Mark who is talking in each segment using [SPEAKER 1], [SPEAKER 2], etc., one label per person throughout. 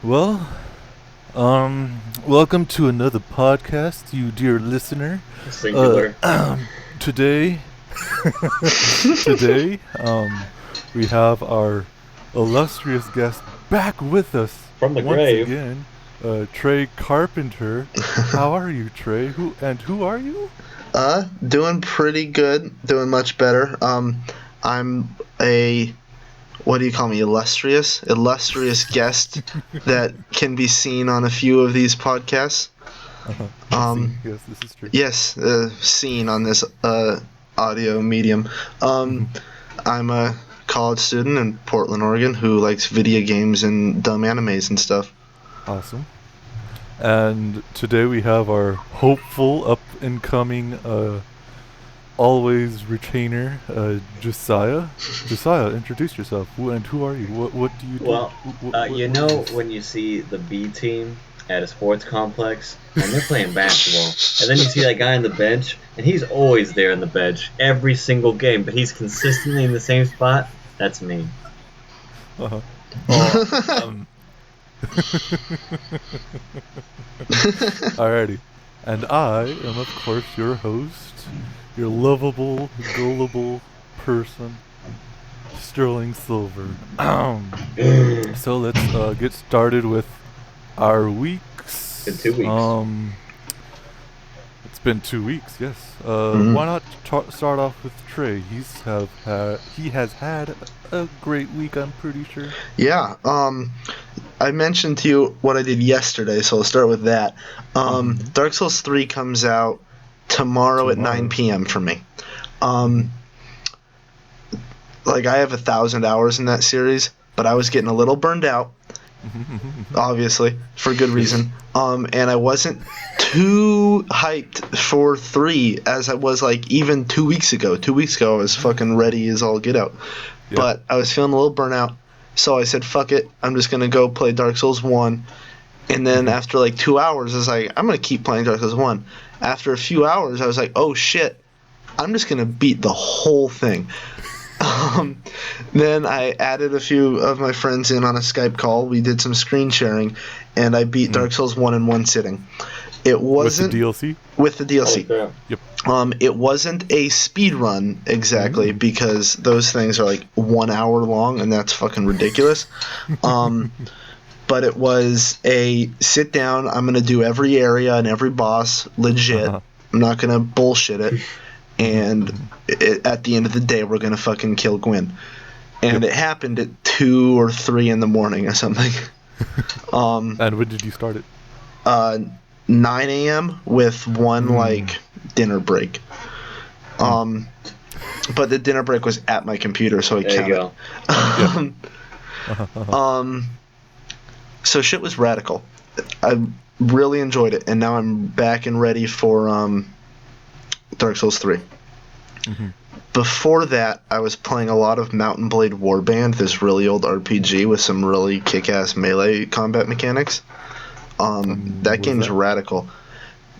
[SPEAKER 1] Well, welcome to another podcast, you dear listener.
[SPEAKER 2] Singular.
[SPEAKER 1] Today, today, we have our illustrious guest back with us
[SPEAKER 2] From the
[SPEAKER 1] once
[SPEAKER 2] grave.
[SPEAKER 1] again, Trey Carpenter. How are you, Trey? Who are you?
[SPEAKER 3] Doing pretty good. Doing much better. I'm a, what do you call me, illustrious guest that can be seen on a few of these podcasts.
[SPEAKER 1] Yes, this is true.
[SPEAKER 3] Yes, seen on this audio medium. I'm a college student in Portland, Oregon, who likes video games and dumb animes and stuff.
[SPEAKER 1] Awesome. And today we have our hopeful, up-and-coming, always retainer, Josiah. Josiah, introduce yourself. Who are you? What do you do?
[SPEAKER 2] Well, when you see the B team at a sports complex and they're playing basketball, and then you see that guy on the bench, and he's always there on the bench every single game, but he's consistently in the same spot. That's me.
[SPEAKER 1] Uh-huh. Alrighty. And I am, of course, your host, your lovable, gullible person, Sterling Silver. So let's get started with our weeks.
[SPEAKER 2] In 2 weeks.
[SPEAKER 1] It's been 2 weeks, yes. Why not start off with Trey? He has had a great week, I'm pretty sure.
[SPEAKER 3] Yeah. I mentioned to you what I did yesterday, so I'll start with that. Dark Souls 3 comes out tomorrow at 9 p.m. for me. I have 1,000 hours in that series, but I was getting a little burned out, obviously, for good reason. And I wasn't too hyped for 3 as I was, even 2 weeks ago. 2 weeks ago, I was fucking ready as all get out. Yeah. But I was feeling a little burnt out. So I said, fuck it, I'm just going to go play Dark Souls 1. And then after 2 hours, I was like, I'm going to keep playing Dark Souls 1. After a few hours, I was like, oh shit, I'm just going to beat the whole thing. Then I added a few of my friends in on a Skype call. We did some screen sharing, and I beat Dark Souls 1 in one sitting. It wasn't...
[SPEAKER 1] With the DLC?
[SPEAKER 3] With the DLC.
[SPEAKER 2] Oh,
[SPEAKER 1] yep.
[SPEAKER 3] It wasn't a speed run exactly because those things are 1 hour long and that's fucking ridiculous. But it was a sit down. I'm gonna do every area and every boss legit. I'm not gonna bullshit it. And at the end of the day, we're gonna fucking kill Gwyn. And it happened at 2 or 3 in the morning or something.
[SPEAKER 1] And when did you start it?
[SPEAKER 3] 9 a.m. with one dinner break. But the dinner break was at my computer, so it counted.
[SPEAKER 2] There you
[SPEAKER 3] go. So shit was radical. I really enjoyed it, and now I'm back and ready for Dark Souls 3. Before that, I was playing a lot of Mountain Blade Warband, this really old RPG with some really kick-ass melee combat mechanics. That game's radical.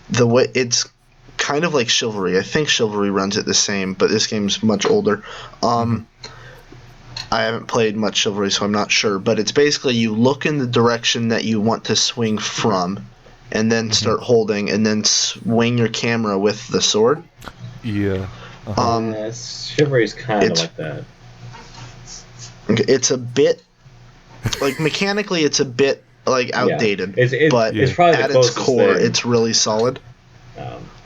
[SPEAKER 3] The way it's kind of like Chivalry. I think Chivalry runs it the same, but this game's much older. I haven't played much Chivalry, so I'm not sure. But it's basically you look in the direction that you want to swing from, and then start holding, and then swing your camera with the sword.
[SPEAKER 1] Yeah.
[SPEAKER 2] Chivalry's kind of like that.
[SPEAKER 3] It's a bit mechanically, it's a bit outdated, but
[SPEAKER 2] it's probably
[SPEAKER 3] at its core, it's really solid.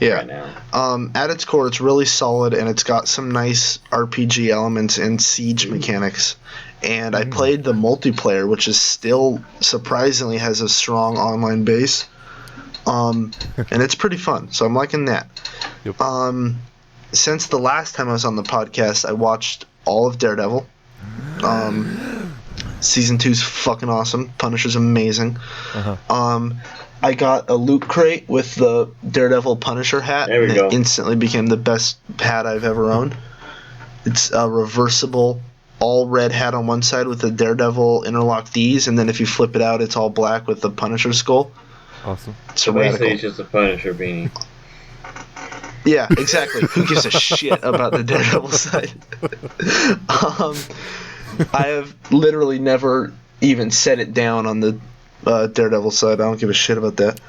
[SPEAKER 2] Right now.
[SPEAKER 3] At its core, it's really solid, and it's got some nice RPG elements and siege mechanics. And I played the multiplayer, which is still surprisingly has a strong online base. And it's pretty fun, so I'm liking that.
[SPEAKER 1] Yep.
[SPEAKER 3] Since the last time I was on the podcast, I watched all of Daredevil. Season 2's fucking awesome. Punisher's amazing. I got a loot crate with the Daredevil Punisher hat, and it instantly became the best hat I've ever owned. It's a reversible, all red hat on one side with the Daredevil interlock D's, and then if you flip it out, it's all black with the Punisher skull.
[SPEAKER 1] Awesome.
[SPEAKER 2] So basically, it's just a Punisher beanie.
[SPEAKER 3] Yeah, exactly. Who gives a shit about the Daredevil side? I have literally never even set it down on the Daredevil side. I don't give a shit about that.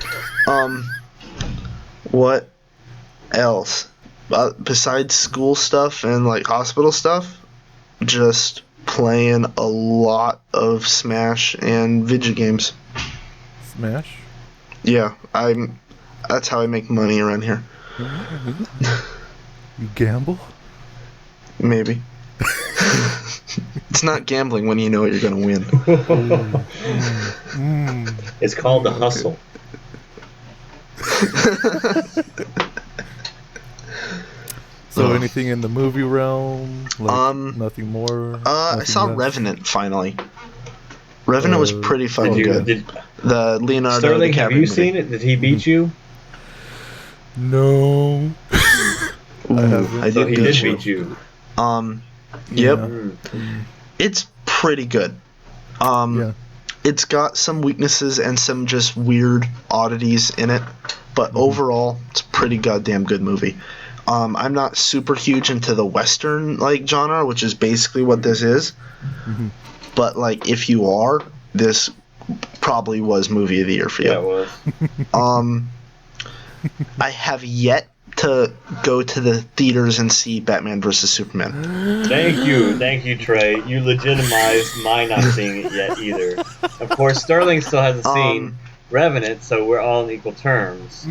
[SPEAKER 3] What else? Besides school stuff and like hospital stuff, just playing a lot of Smash and video games.
[SPEAKER 1] Smash?
[SPEAKER 3] Yeah, that's how I make money around here.
[SPEAKER 1] You gamble?
[SPEAKER 3] Maybe. It's not gambling when you know what you're gonna win.
[SPEAKER 2] It's called the hustle.
[SPEAKER 1] So anything in the movie realm? Like, nothing more?
[SPEAKER 3] I saw
[SPEAKER 1] less?
[SPEAKER 3] Revenant finally. Revenant was pretty fucking good. The Leonardo
[SPEAKER 2] Sterling,
[SPEAKER 3] DiCaprio
[SPEAKER 2] have you
[SPEAKER 3] movie.
[SPEAKER 2] seen it? Did he beat you?
[SPEAKER 1] No.
[SPEAKER 3] I
[SPEAKER 2] So
[SPEAKER 3] did
[SPEAKER 2] he
[SPEAKER 3] beat
[SPEAKER 2] did
[SPEAKER 3] you.
[SPEAKER 2] beat you.
[SPEAKER 3] Yep.
[SPEAKER 2] Mm.
[SPEAKER 3] It's pretty good.
[SPEAKER 1] Yeah.
[SPEAKER 3] It's got some weaknesses and some just weird oddities in it, but overall, it's a pretty goddamn good movie. I'm not super huge into the Western like genre, which is basically what this is. But like, if you are, this probably was movie of the year for you.
[SPEAKER 2] Yeah, it was.
[SPEAKER 3] I have yet to go to the theaters and see Batman vs Superman.
[SPEAKER 2] Thank you, Trey. You legitimized my not seeing it yet either. Of course, Sterling still hasn't seen Revenant, so we're all on equal terms.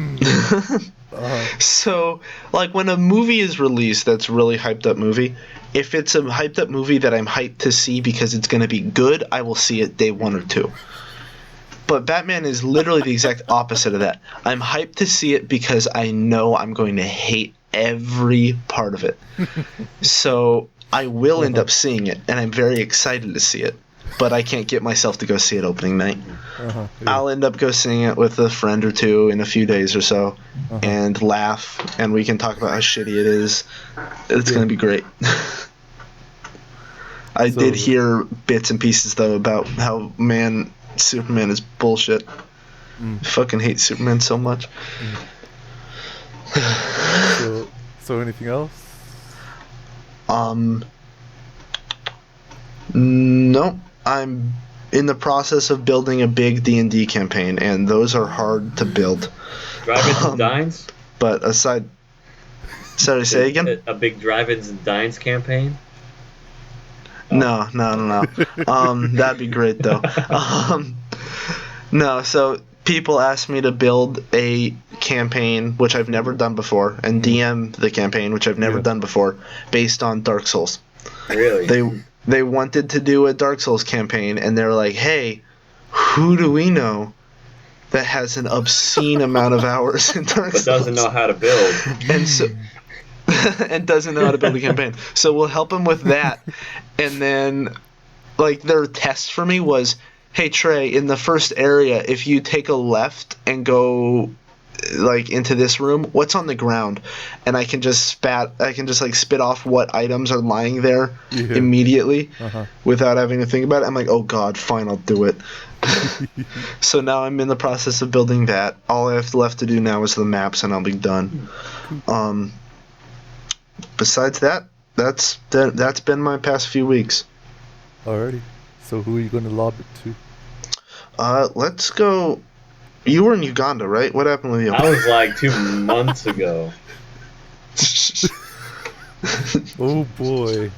[SPEAKER 3] So, like, when a movie is released that's a really hyped up movie, if it's a hyped up movie that I'm hyped to see because it's going to be good, I will see it day 1 or 2. But Batman is literally the exact opposite of that. I'm hyped to see it because I know I'm going to hate every part of it. So I will end up seeing it, and I'm very excited to see it. But I can't get myself to go see it opening night.
[SPEAKER 1] Yeah.
[SPEAKER 3] I'll end up go seeing it with a friend or two in a few days or so, and laugh, and we can talk about how shitty it is. It's going to be great. I did hear bits and pieces, though, about how, Superman is bullshit. I fucking hate Superman so much.
[SPEAKER 1] So anything else?
[SPEAKER 3] No. I'm in the process of building a big D&D campaign, and those are hard to build.
[SPEAKER 2] Drive-ins and dines?
[SPEAKER 3] But aside... Sorry, say again?
[SPEAKER 2] A big drive-ins and dines campaign?
[SPEAKER 3] No. That'd be great, though. No, so people asked me to build a campaign, which I've never done before, and DM the campaign, which I've never done before, based on Dark Souls.
[SPEAKER 2] Really?
[SPEAKER 3] They wanted to do a Dark Souls campaign, and they're like, hey, who do we know that has an obscene amount of hours in Dark Souls?
[SPEAKER 2] But doesn't know how to build.
[SPEAKER 3] And so... and doesn't know how to build a campaign. So we'll help him with that. And then, like, their test for me was, hey, Trey, in the first area, if you take a left and go, like, into this room, what's on the ground? And I can just spit off what items are lying there immediately without having to think about it. I'm like, oh, God, fine, I'll do it. So now I'm in the process of building that. All I have left to do now is the maps, and I'll be done. Besides that, that's been my past few weeks.
[SPEAKER 1] Alrighty. So who are you going to lob it to?
[SPEAKER 3] Let's go. You were in Uganda, right? What happened with you?
[SPEAKER 2] I was like 2 months ago.
[SPEAKER 1] Oh boy.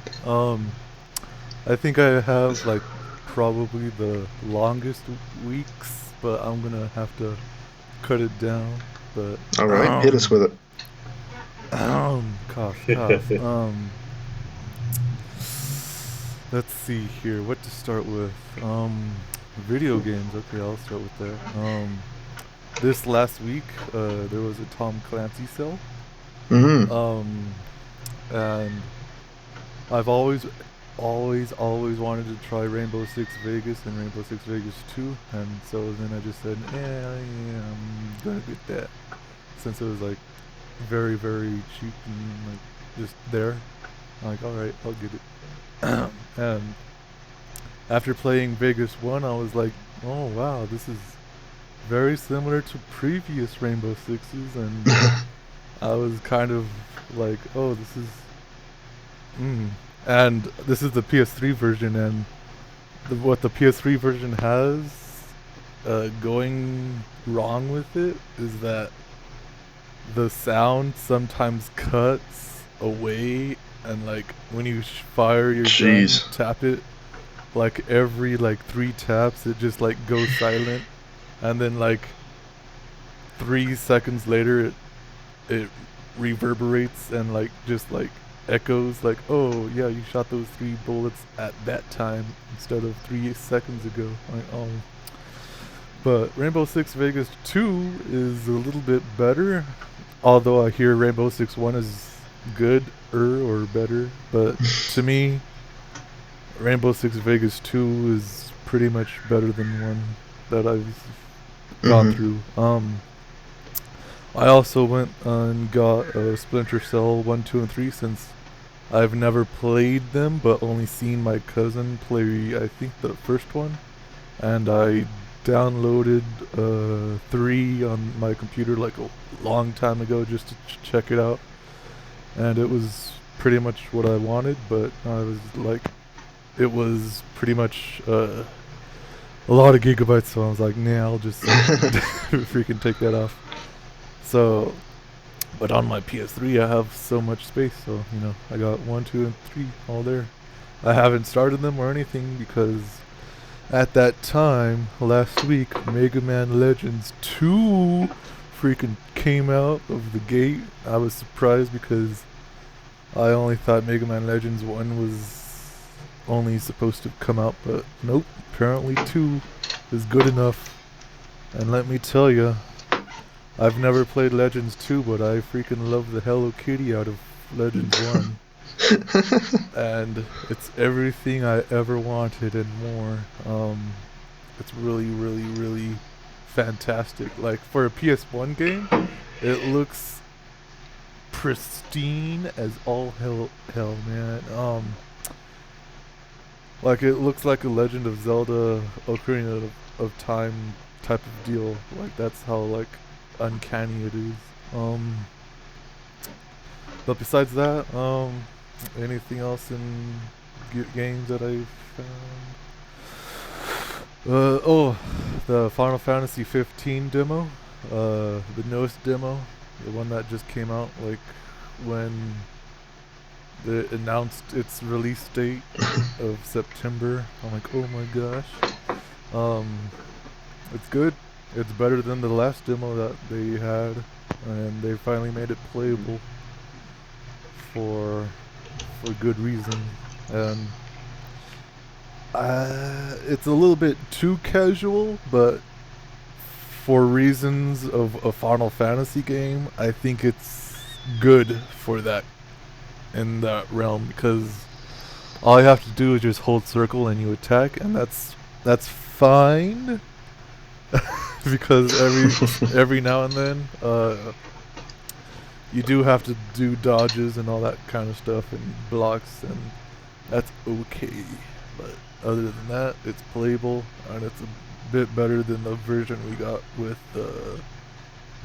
[SPEAKER 1] I think I have like probably the longest weeks, but I'm gonna have to cut it down. But
[SPEAKER 3] all right, hit us with it.
[SPEAKER 1] Cough. Let's see here. What to start with? Video games. Okay, I'll start with that. This last week, there was a Tom Clancy sale. And I've always wanted to try Rainbow Six Vegas and Rainbow Six Vegas 2, and so then I just said, I'm gonna get that, since it was like very, very cheap and like just there. I'm like, alright, I'll get it. And after playing Vegas 1, I was like, oh wow, this is very similar to previous Rainbow Sixes, and I was kind of like, oh, this is and this is the PS3 version, and what the PS3 version has going wrong with it is that the sound sometimes cuts away, and like when you fire your
[SPEAKER 3] Jeez.
[SPEAKER 1] gun, tap it, like every like 3 taps, it just like goes silent, and then like 3 seconds later, it reverberates and like just like echoes, like, oh yeah, you shot those 3 bullets at that time instead of 3 seconds ago. Like, oh. But Rainbow Six Vegas 2 is a little bit better, although I hear Rainbow Six 1 is good or better. But to me, Rainbow Six Vegas 2 is pretty much better than 1 that I've gone through. I also went and got Splinter Cell 1, 2, and 3 since I've never played them, but only seen my cousin play, I think, the first one. And I downloaded 3 on my computer like a long time ago just to check it out. And it was pretty much what I wanted, but I was like, it was pretty much a lot of gigabytes, so I was like, nah, I'll just freaking take that off. So, but on my PS3 I have so much space, so you know, I got 1, 2, and 3 all there. I haven't started them or anything because at that time last week Mega Man Legends 2 freaking came out of the gate. I was surprised because I only thought Mega Man Legends 1 was only supposed to come out, but nope, apparently 2 is good enough. And let me tell you, I've never played Legends 2, but I freaking love the Hello Kitty out of Legends 1. And it's everything I ever wanted and more. It's really, really, really fantastic. Like, for a PS1 game, it looks pristine as all hell, man. Like, it looks like a Legend of Zelda Ocarina of Time type of deal. Like, that's how, like, uncanny it is. But besides that, anything else in games that I've found? The Final Fantasy 15 demo, the newest demo, the one that just came out, like when they announced its release date of September. I'm like, oh my gosh. It's good. It's better than the last demo that they had, and they finally made it playable for good reason. And it's a little bit too casual, but for reasons of a Final Fantasy game, I think it's good for that in that realm, because all you have to do is just hold circle and you attack, and that's fine. Because every now and then you do have to do dodges and all that kind of stuff and blocks, and that's okay. But other than that, it's playable, and it's a bit better than the version we got with the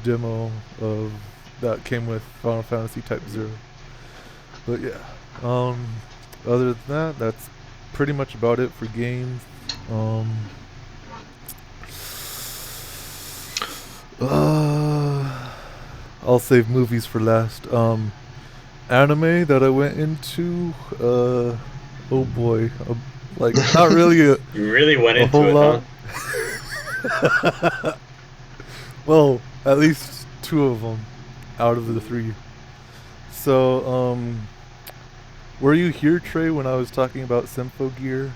[SPEAKER 1] demo of that came with Final Fantasy Type 0. But yeah, other than that, that's pretty much about it for games. I'll save movies for last. Anime that I went into, oh boy, like not really a
[SPEAKER 2] You really went
[SPEAKER 1] a
[SPEAKER 2] into
[SPEAKER 1] whole
[SPEAKER 2] it,
[SPEAKER 1] lot.
[SPEAKER 2] huh?
[SPEAKER 1] Well, at least 2 of them out of the 3. So, were you here, Trey, when I was talking about Symphogear?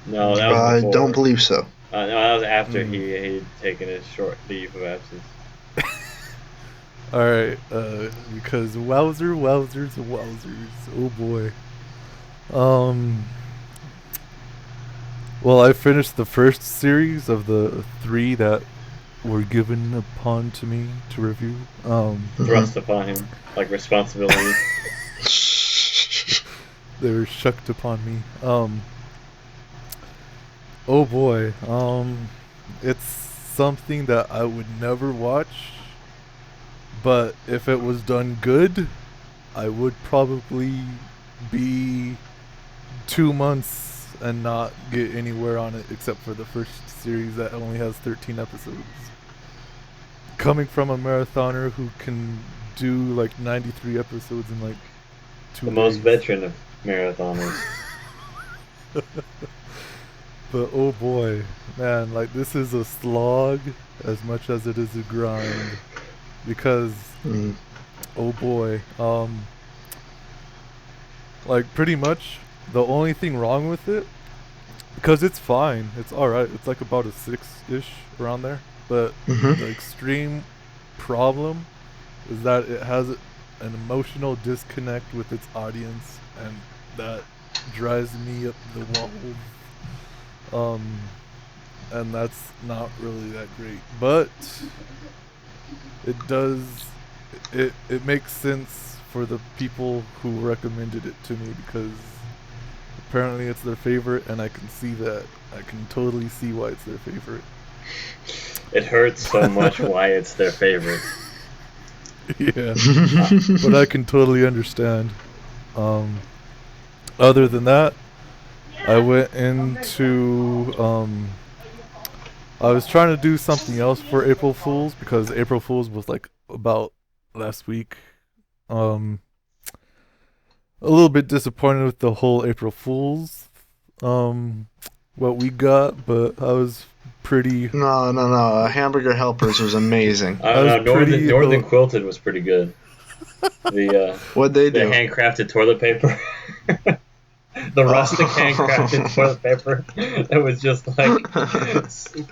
[SPEAKER 2] No, that was
[SPEAKER 3] I
[SPEAKER 2] before.
[SPEAKER 3] don't believe so.
[SPEAKER 2] No, that was after he'd taken his short leave of absence.
[SPEAKER 1] Alright, because wowzers, oh boy. Well, I finished the first series of the 3 that were given upon to me to review.
[SPEAKER 2] Thrust upon him, like responsibility.
[SPEAKER 1] They were shucked upon me. Oh boy, it's something that I would never watch, but if it was done good, I would probably be 2 months and not get anywhere on it except for the first series that only has 13 episodes. Coming from a marathoner who can do like 93 episodes in like 2
[SPEAKER 2] The
[SPEAKER 1] days.
[SPEAKER 2] most veteran of marathoners.
[SPEAKER 1] But oh boy, man, like this is a slog as much as it is a grind. Because oh boy, like pretty much the only thing wrong with it, because it's fine, it's alright, it's like about a 6-ish around there, but the extreme problem is that it has an emotional disconnect with its audience, and that drives me up the wall. And that's not really that great, but it makes sense for the people who recommended it to me, because apparently it's their favorite, and I can see that. I can totally see why it's their favorite.
[SPEAKER 2] It hurts so much why it's their favorite.
[SPEAKER 1] Yeah, but I can totally understand. Other than that, I went into I was trying to do something else for April Fools, because April Fools was like about last week. A little bit disappointed with the whole April Fools what we got, but I was pretty
[SPEAKER 3] No. Hamburger Helpers was amazing.
[SPEAKER 2] I don't know. Northern Quilted was pretty good.
[SPEAKER 3] What'd they do?
[SPEAKER 2] The handcrafted toilet paper. The rustic handcrafted toilet paper. That was just like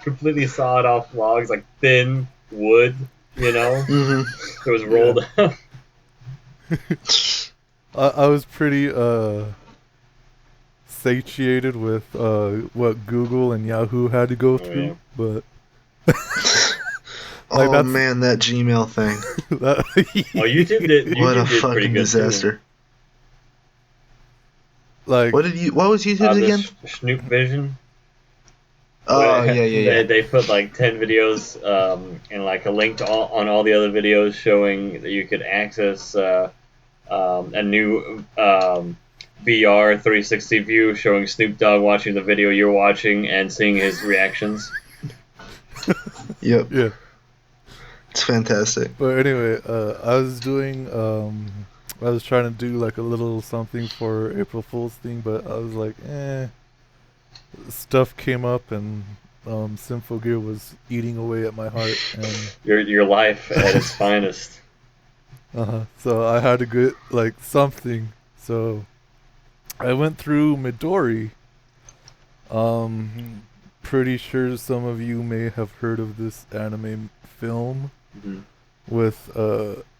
[SPEAKER 2] completely sawed off logs, like thin wood, you know? It was rolled up.
[SPEAKER 1] I was pretty satiated with what Google and Yahoo had to go through, but
[SPEAKER 3] like oh man, that Gmail thing.
[SPEAKER 2] YouTube did.
[SPEAKER 3] What a
[SPEAKER 2] did
[SPEAKER 3] fucking disaster.
[SPEAKER 2] Too.
[SPEAKER 3] Like what was YouTube again?
[SPEAKER 2] Snoop Vision.
[SPEAKER 3] Oh yeah.
[SPEAKER 2] They put like 10 videos and like a link to on all the other videos showing that you could access a new VR 360 view showing Snoop Dogg watching the video you're watching and seeing his reactions.
[SPEAKER 3] Yep.
[SPEAKER 1] Yeah.
[SPEAKER 3] It's fantastic.
[SPEAKER 1] But anyway, I was doing I was trying to do like a little something for April Fool's thing, but I was like, stuff came up, and Symphogear was eating away at my heart, and
[SPEAKER 2] your life at its finest.
[SPEAKER 1] So I had to get like something. So I went through Midori. Pretty sure some of you may have heard of this anime film with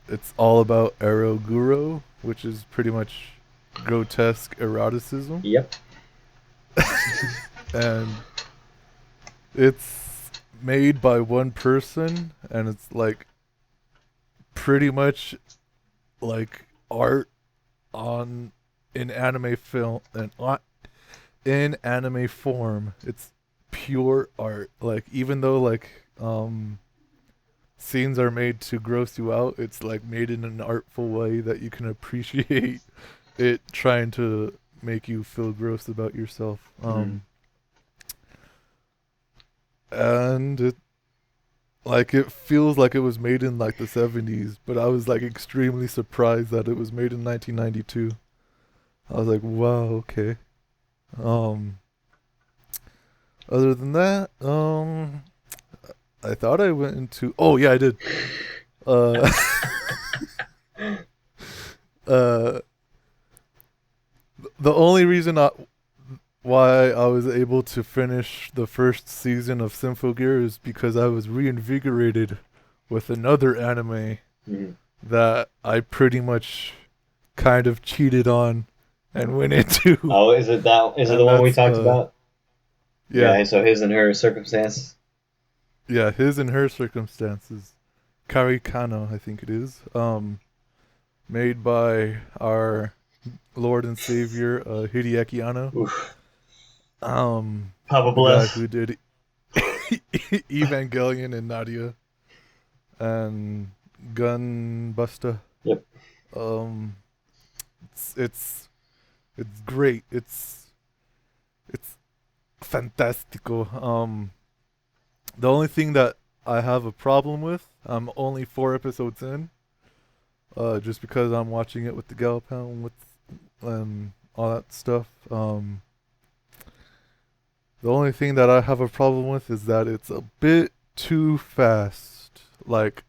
[SPEAKER 1] it's all about Eroguro, which is pretty much grotesque eroticism.
[SPEAKER 2] Yep.
[SPEAKER 1] And it's made by one person, and it's like pretty much like art in anime film and in anime form. It's pure art. Like even though like scenes are made to gross you out, it's like made in an artful way that you can appreciate it trying to make you feel gross about yourself. And it feels like it was made in like the 70s, but I was like extremely surprised that it was made in 1992. I was like, wow, okay. Other than that, I thought I went into... Oh, yeah, I did. The only reason why I was able to finish the first season of Symphogear is because I was reinvigorated with another anime that I pretty much kind of cheated on and went into.
[SPEAKER 2] Oh, is it the one we talked about?
[SPEAKER 1] Yeah.
[SPEAKER 2] So His and Her Circumstance.
[SPEAKER 1] Yeah, His and Her Circumstances. Karikano, I think it is. Made by our Lord and Savior Hideaki Anno.
[SPEAKER 2] Oof.
[SPEAKER 1] Papa
[SPEAKER 2] bless.
[SPEAKER 1] Who did Evangelion and Nadia and Gunbuster.
[SPEAKER 2] Yep.
[SPEAKER 1] It's great. it's fantastico. The only thing that I have a problem with, I'm only 4 episodes in, just because I'm watching it with the gal pound with all that stuff. The only thing that I have a problem with is that it's a bit too fast. Like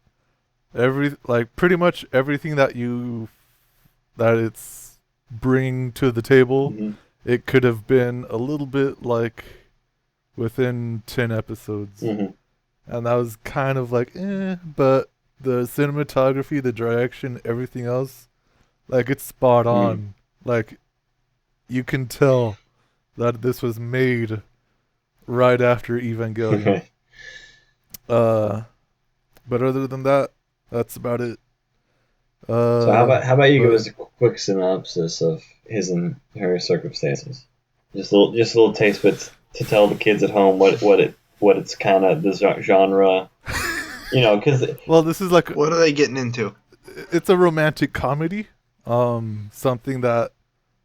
[SPEAKER 1] pretty much everything that it's bringing to the table,
[SPEAKER 2] Mm-hmm.
[SPEAKER 1] it could have been a little bit like within 10 episodes.
[SPEAKER 2] Mm-hmm.
[SPEAKER 1] And that was kind of like, but the cinematography, the direction, everything else, like, it's spot on. Like, you can tell that this was made right after Evangelion. But other than that, that's about it.
[SPEAKER 2] So how about you give us a quick synopsis of his and her circumstances? Just a little taste bits to tell the kids at home what it's kind of the genre. You know, because
[SPEAKER 1] this is like,
[SPEAKER 3] What are they getting into?
[SPEAKER 1] it's a romantic comedy. Something that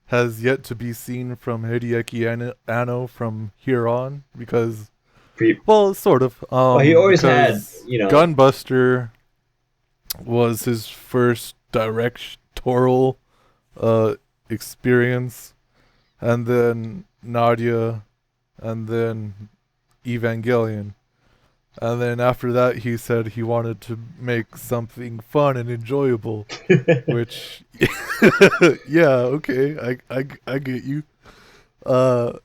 [SPEAKER 1] has yet to be seen from Hideaki Anno from here on, because, sort of.
[SPEAKER 2] he always had,
[SPEAKER 1] because
[SPEAKER 2] you know,
[SPEAKER 1] Gunbuster was his first directorial experience, and then Nadia, and then Evangelion. And then after that, he said he wanted to make something fun and enjoyable, which, yeah, okay, I get you. So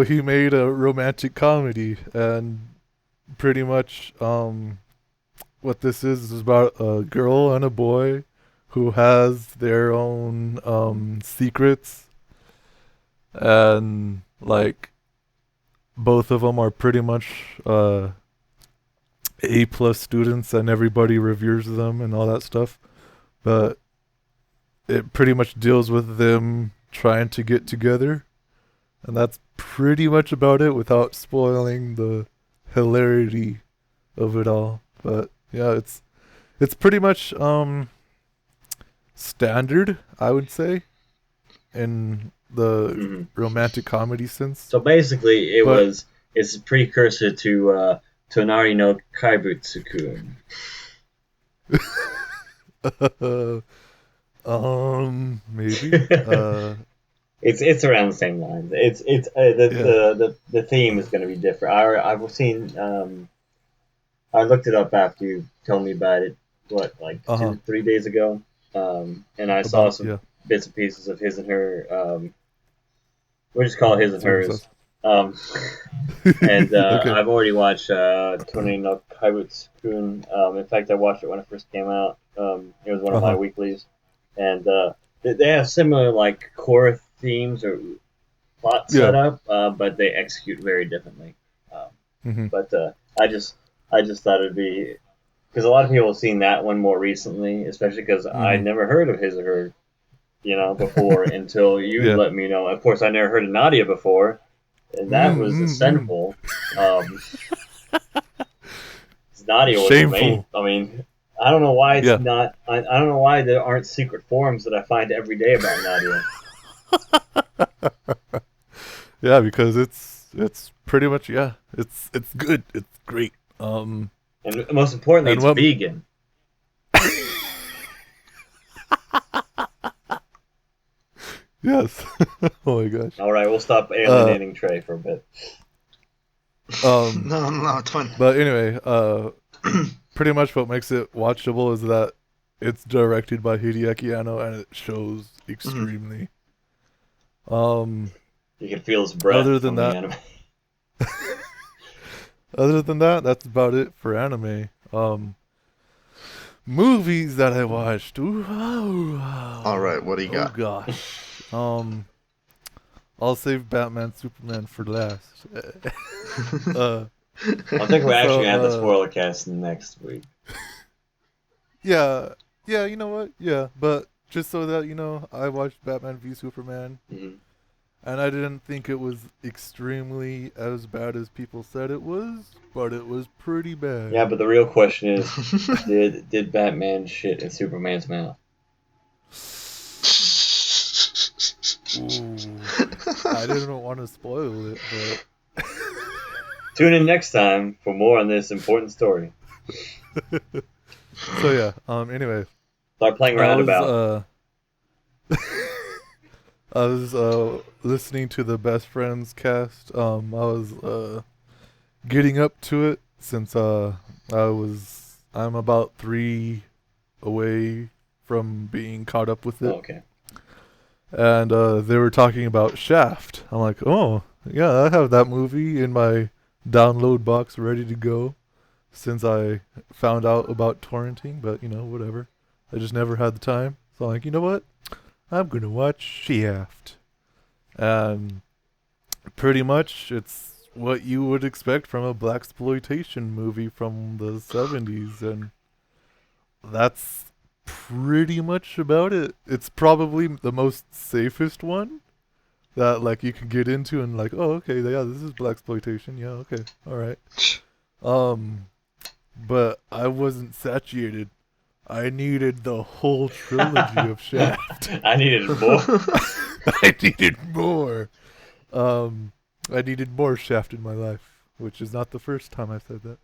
[SPEAKER 1] he made a romantic comedy, and pretty much, what this is about a girl and a boy who has their own secrets, and like, both of them are pretty much A+ students, and everybody reveres them and all that stuff. But it pretty much deals with them trying to get together, and that's pretty much about it without spoiling the hilarity of it all. But yeah, it's pretty much standard, I would say, in the romantic comedy sense.
[SPEAKER 2] So basically, it's a precursor to Tonari no Kaibutsu-kun.
[SPEAKER 1] Maybe.
[SPEAKER 2] It's around the same lines. The theme is going to be different. I've seen. I looked it up after you told me about it. What, like 2-3 days ago? And I saw some bits and pieces of his and her. We'll just call it his and hers. And
[SPEAKER 1] Okay.
[SPEAKER 2] I've already watched Tonari no Kaibutsu-kun. In fact, I watched it when it first came out. It was one of my weeklies, and they have similar like core themes or plot setup, but they execute very differently. But I just thought it'd be, because a lot of people have seen that one more recently, especially because I'd never heard of his or her, before until you let me know. Of course, I never heard of Nadia before, and that was a sinful. Nadia was amazing. I mean, I don't know why it's not. I don't know why there aren't secret forums that I find every day about Nadia.
[SPEAKER 1] Yeah, because it's pretty much it's good. It's great.
[SPEAKER 2] And most importantly, it's vegan.
[SPEAKER 1] Yes. Oh my gosh.
[SPEAKER 2] All right, we'll stop alienating Trey for a bit.
[SPEAKER 3] No, it's fine.
[SPEAKER 1] But anyway, pretty much what makes it watchable is that it's directed by Hideaki Anno, and it shows extremely.
[SPEAKER 2] You can feel his breath.
[SPEAKER 1] Other than
[SPEAKER 2] from
[SPEAKER 1] that,
[SPEAKER 2] the anime.
[SPEAKER 1] Other than that, that's about it for anime. Movies that I watched. Ooh,
[SPEAKER 3] all right, what do you got?
[SPEAKER 1] Oh gosh. I'll save Batman Superman for last.
[SPEAKER 2] I think we're actually gonna have the spoiler cast next week.
[SPEAKER 1] Yeah, you know what? Yeah, but just so that I watched Batman v Superman, and I didn't think it was extremely as bad as people said it was, but it was pretty bad.
[SPEAKER 2] Yeah, but the real question is, did Batman shit in Superman's mouth?
[SPEAKER 1] Ooh. I didn't want to spoil it, but
[SPEAKER 2] Tune in next time for more on this important story.
[SPEAKER 1] so yeah. Anyway,
[SPEAKER 2] Start playing
[SPEAKER 1] I was
[SPEAKER 2] roundabout.
[SPEAKER 1] I was listening to the Best Friends cast. I was getting up to it since I'm about 3 away from being caught up with it.
[SPEAKER 2] Okay.
[SPEAKER 1] And they were talking about Shaft. I'm like, oh, yeah, I have that movie in my download box ready to go since I found out about torrenting, but, whatever. I just never had the time. So I'm like, you know what? I'm going to watch Shaft. And pretty much it's what you would expect from a blaxploitation movie from the 70s, and that's pretty much about it. It's probably the most safest one that like you can get into and like, oh, okay, yeah, this is blaxploitation. Yeah, okay, all right. But I wasn't satiated. I needed the whole trilogy of Shaft.
[SPEAKER 2] I needed more.
[SPEAKER 1] I needed more. I needed more Shaft in my life, which is not the first time I've said that.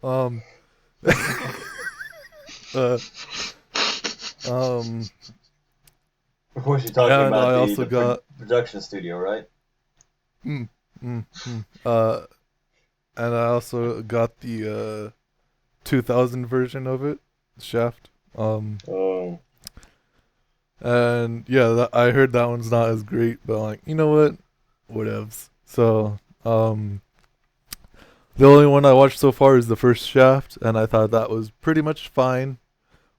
[SPEAKER 2] Of course, you're talking
[SPEAKER 1] And
[SPEAKER 2] about
[SPEAKER 1] I
[SPEAKER 2] the,
[SPEAKER 1] also
[SPEAKER 2] the
[SPEAKER 1] got
[SPEAKER 2] production studio, right?
[SPEAKER 1] mm, mm, mm. uh, and I also got the 2000 version of it, Shaft.
[SPEAKER 2] Oh.
[SPEAKER 1] And yeah, I heard that one's not as great, but I'm like, you know what, whatevs. So the only one I watched so far is the first Shaft, and I thought that was pretty much fine,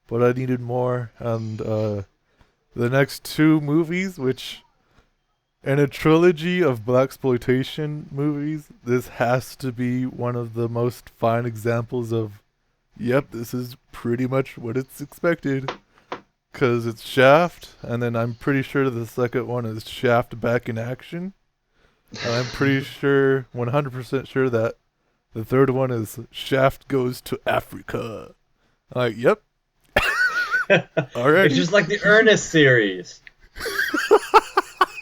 [SPEAKER 1] but I needed more. And the next 2 movies, which in a trilogy of blaxploitation movies, this has to be one of the most fine examples of, yep, this is pretty much what it's expected. Because it's Shaft, and then I'm pretty sure the second one is Shaft Back in Action. And I'm pretty sure, 100% sure that the third one is Shaft Goes to Africa. I'm like, yep. Alrighty.
[SPEAKER 2] It's just like the Ernest series.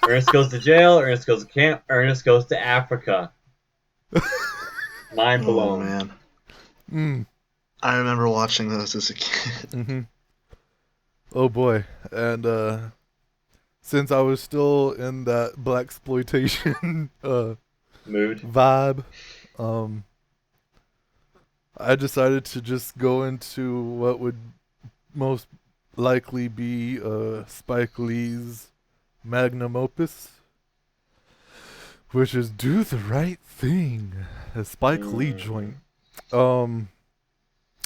[SPEAKER 2] Ernest goes to jail, Ernest goes to camp, Ernest goes to Africa. Mind blown.
[SPEAKER 3] Oh, man.
[SPEAKER 1] Mm.
[SPEAKER 3] I remember watching those as a kid.
[SPEAKER 1] Mm-hmm. Oh boy. And since I was still in that blaxploitation
[SPEAKER 2] Mood.
[SPEAKER 1] vibe, I decided to just go into what would most likely be Spike Lee's magnum opus, which is Do the Right Thing, a Spike Lee joint.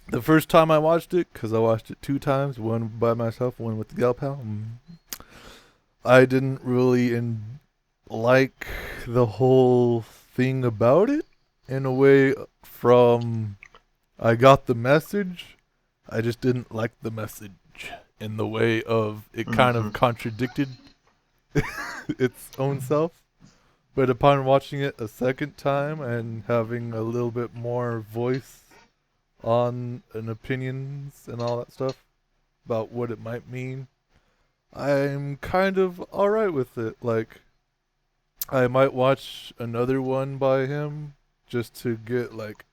[SPEAKER 1] The first time I watched it, because I watched it 2 times, one by myself, one with the gal pal, I didn't really like the whole thing about it. In a way, from I got the message, I just didn't like the message in the way of it kind of contradicted its own self. But upon watching it a second time and having a little bit more voice on and opinions and all that stuff about what it might mean, I'm kind of alright with it. Like, I might watch another one by him just to get like,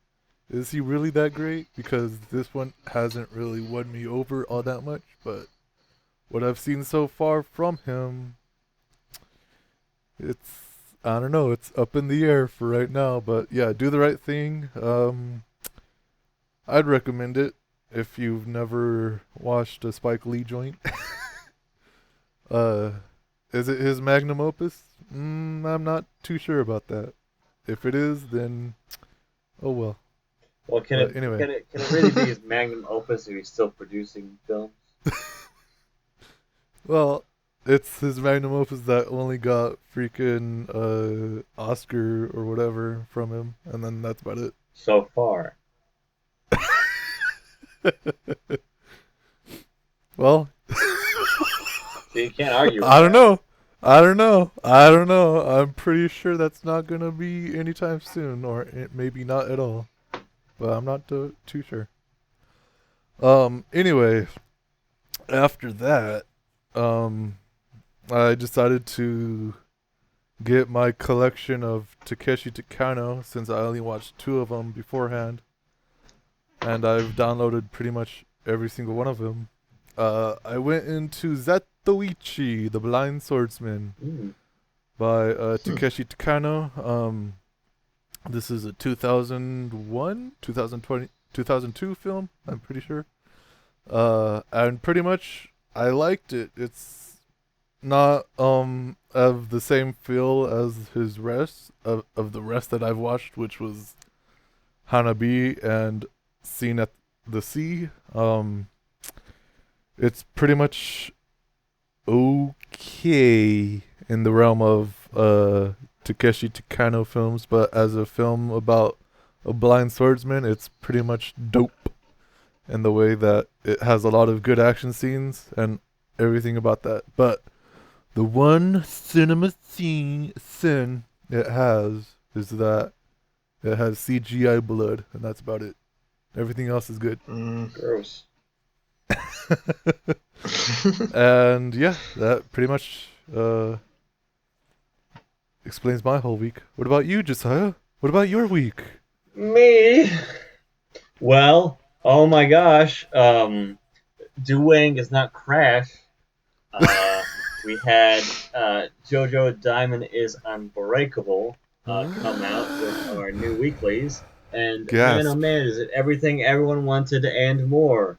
[SPEAKER 1] is he really that great? Because this one hasn't really won me over all that much, but what I've seen so far from him, it's, I don't know, it's up in the air for right now. But yeah, Do the Right Thing. I'd recommend it if you've never watched a Spike Lee joint. Is it his magnum opus? I'm not too sure about that. If it is, then oh well.
[SPEAKER 2] Well, can it really be his magnum opus if he's still producing films?
[SPEAKER 1] Well, it's his magnum opus that only got freaking Oscar or whatever from him, and then that's about it.
[SPEAKER 2] So far.
[SPEAKER 1] Well,
[SPEAKER 2] so you can't argue with
[SPEAKER 1] I don't know. I'm pretty sure that's not gonna be anytime soon, or maybe not at all. But I'm not too sure. Anyway, after that, I decided to get my collection of Takeshi Takano since I only watched 2 of them beforehand, and I've downloaded pretty much every single one of them. I went into Zatoichi, the Blind Swordsman, by Takeshi Takano. This is a 2001, 2020, 2002 film, I'm pretty sure. And pretty much I liked it. It's not of the same feel as his rest of the rest that I've watched, which was Hanabi and Scene at the Sea. It's pretty much okay in the realm of Takeshi Takano films, but as a film about a blind swordsman, it's pretty much dope in the way that it has a lot of good action scenes and everything about that. But the one cinema sin it has is that it has CGI blood, and that's about it. Everything else is good.
[SPEAKER 2] Gross.
[SPEAKER 1] And yeah, that pretty much explains my whole week. What about you, Josiah? What about your week?
[SPEAKER 2] Me? Well, oh my gosh. Doing is not Crash. We had JoJo Diamond is Unbreakable come out with our new weeklies. And man, oh man, is it everything everyone wanted and more.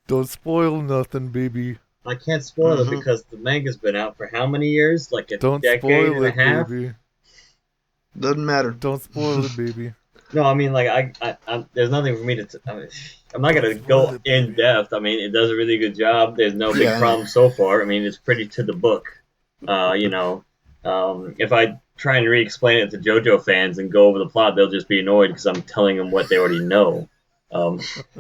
[SPEAKER 1] Don't spoil nothing, baby.
[SPEAKER 2] I can't spoil it because the manga's been out for how many years? Like a
[SPEAKER 1] Don't
[SPEAKER 2] decade
[SPEAKER 1] spoil
[SPEAKER 2] and a
[SPEAKER 1] it,
[SPEAKER 2] half?
[SPEAKER 1] baby.
[SPEAKER 3] Doesn't matter.
[SPEAKER 1] Don't spoil it, baby.
[SPEAKER 2] No, I mean, like, I there's nothing for me to... I'm not going to go in depth. I mean, it does a really good job. There's no big problem so far. I mean, it's pretty to the book. You know, if I try and re-explain it to JoJo fans and go over the plot, they'll just be annoyed because I'm telling them what they already know.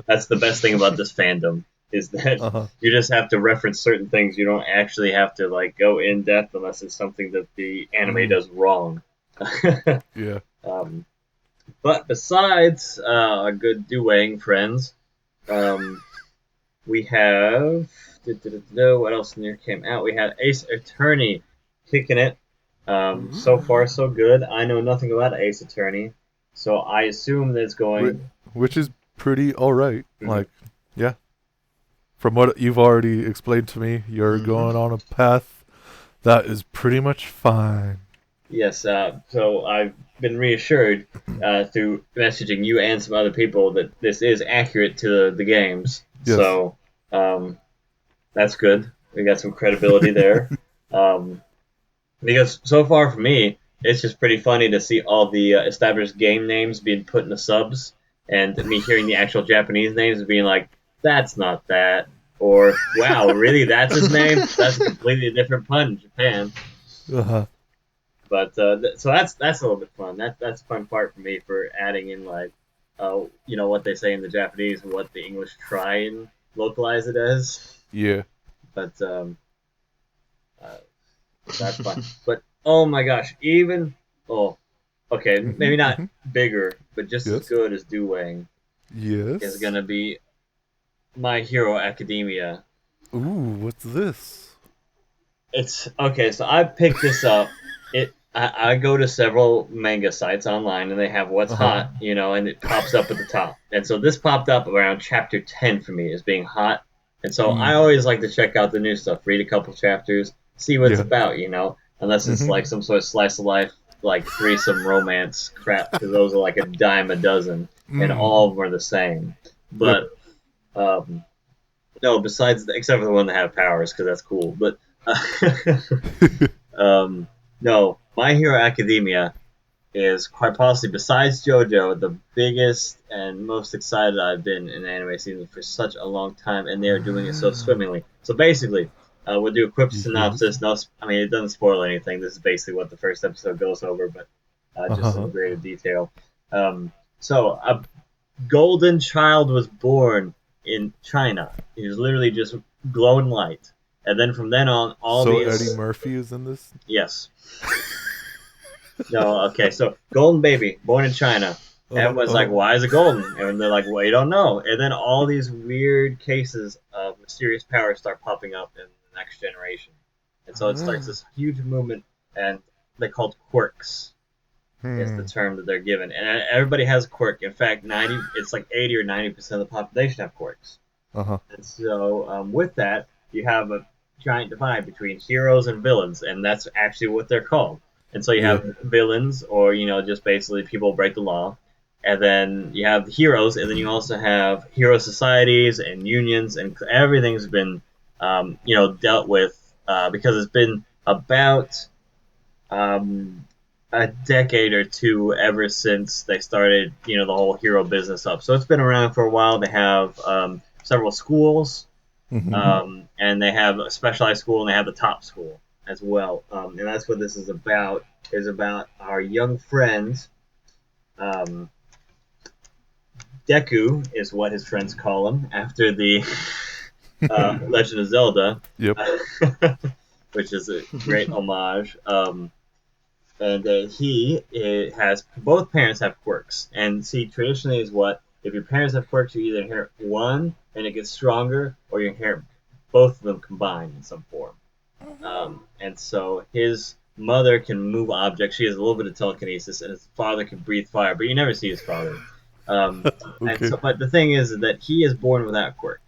[SPEAKER 2] That's the best thing about this fandom, is that you just have to reference certain things. You don't actually have to, like, go in depth unless it's something that the anime does wrong.
[SPEAKER 1] Yeah.
[SPEAKER 2] But besides our good Duang friends, we have... what else new came out? We had Ace Attorney kicking it. So far, so good. I know nothing about Ace Attorney, so I assume that it's going...
[SPEAKER 1] Which is pretty alright. Like, yeah. From what you've already explained to me, you're going on a path that is pretty much fine.
[SPEAKER 2] Yes, so I've been reassured through messaging you and some other people that this is accurate to the games. Yes. So that's good. We got some credibility there. Because so far for me, it's just pretty funny to see all the established game names being put in the subs, and me hearing the actual Japanese names and being like, that's not that. Or, wow, really, that's his name? That's a completely different pun in Japan. But so that's a little bit fun. That's a fun part for me for adding in, like, you know, what they say in the Japanese and what the English try and localize it as.
[SPEAKER 1] Yeah.
[SPEAKER 2] But that's fun. But oh my gosh, okay, maybe not bigger, but just as good as Duwang.
[SPEAKER 1] Yes.
[SPEAKER 2] Is gonna be My Hero Academia.
[SPEAKER 1] Ooh, what's this?
[SPEAKER 2] It's okay. So I picked this up. I go to several manga sites online, and they have what's hot, you know, and it pops up at the top. And so this popped up around chapter 10 for me as being hot. And so I always like to check out the new stuff, read a couple chapters, see what it's about, you know, unless it's like some sort of slice of life, like threesome romance crap, because those are like a dime a dozen, and all of them are the same. But, no, besides, except for the one that have powers, because that's cool. But, no, My Hero Academia is quite possibly, besides JoJo, the biggest and most excited I've been in an anime season for such a long time, and they're doing it so swimmingly. So basically, we'll do a quick synopsis. No, I mean, it doesn't spoil anything. This is basically what the first episode goes over, but just in greater detail. So, a golden child was born in China. He was literally just glowing light. And then from then on,
[SPEAKER 1] Eddie Murphy is in this?
[SPEAKER 2] Yes. No, okay, so golden baby, born in China. Everyone's like, why is it golden? And they're like, well, you don't know. And then all these weird cases of mysterious powers start popping up in the next generation. And so it starts this huge movement, and they're called quirks. Is the term that they're given, and everybody has a quirk. In fact, it's like 80 or 90% of the population have quirks. And so with that, you have a giant divide between heroes and villains, and that's actually what they're called. And so you have villains, or just basically people who break the law, and then you have heroes, and then you also have hero societies and unions, and everything's been dealt with because it's been about a decade or two ever since they started, the whole hero business up. So it's been around for a while. They have several schools, and they have a specialized school, and they have the top school as well. And that's what this is about. Is about our young friends. Deku is what his friends call him after the Legend of Zelda.
[SPEAKER 1] Yep.
[SPEAKER 2] Which is a great homage. And he has both parents have quirks, and see, traditionally is what if your parents have quirks, you either inherit one and it gets stronger, or you inherit both of them combined in some form. And so his mother can move objects; she has a little bit of telekinesis, and his father can breathe fire, but you never see his father. And so, but the thing is that he is born without a quirk,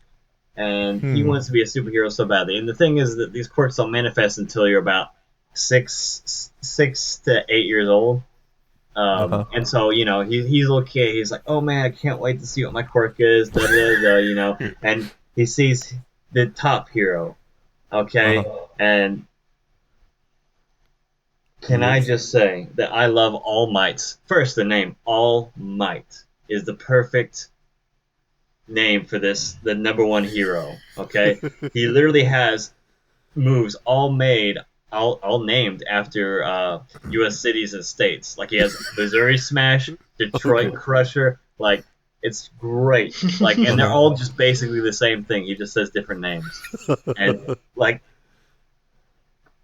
[SPEAKER 2] and he wants to be a superhero so badly. And the thing is that these quirks don't manifest until you're about 6 to 8 years old. And so, he's a little kid. He's like, oh man, I can't wait to see what my quirk is, and he sees the top hero. Okay. And can I just say that I love All Might's first, the name All Might is the perfect name for the number one hero. Okay. He literally has moves all named after U.S. cities and states. Like he has Missouri Smash, Detroit Crusher. Like it's great. Like, and they're all just basically the same thing. He just says different names. And like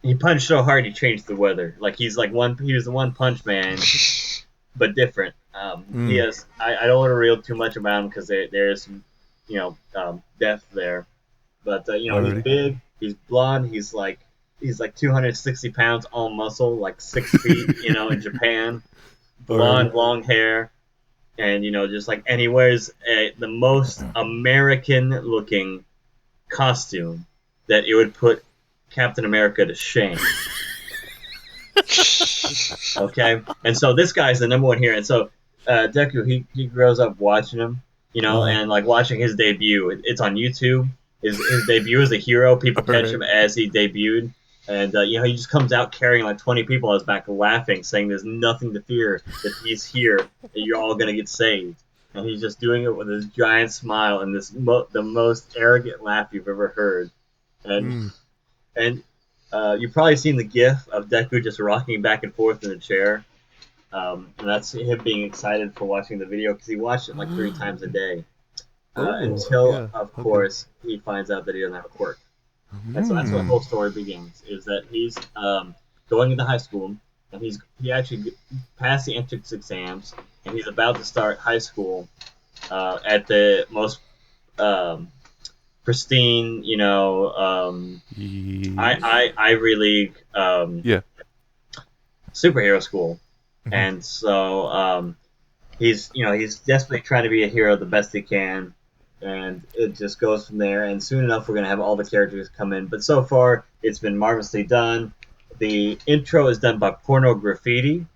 [SPEAKER 2] he punched so hard he changed the weather. Like he was the One Punch Man, but different. He has. I don't want to reel too much about him because there's death there. But he's big. He's blonde. He's like 260 pounds, all muscle, like 6 feet, in Japan. Blonde, long hair. And, and he wears the most American-looking costume that it would put Captain America to shame. Okay? And so this guy's the number one here. And so Deku, he grows up watching him, and, like, watching his debut. It's on YouTube. His debut as a hero, people catch him as he debuted. And, he just comes out carrying like 20 people on his back laughing, saying there's nothing to fear, that he's here, that you're all going to get saved. And he's just doing it with this giant smile and the most arrogant laugh you've ever heard. And you've probably seen the gif of Deku just rocking back and forth in the chair. And that's him being excited for watching the video because he watched it like 3 times a day. Of course, he finds out that he doesn't have a quirk. And so that's what the whole story begins, is that he's going into high school, and he actually passed the entrance exams, and he's about to start high school at the most pristine, Ivy League superhero school. And so he's desperately trying to be a hero the best he can. And it just goes from there, and soon enough we're going to have all the characters come in. But so far, it's been marvelously done. The intro is done by Porno Graffiti,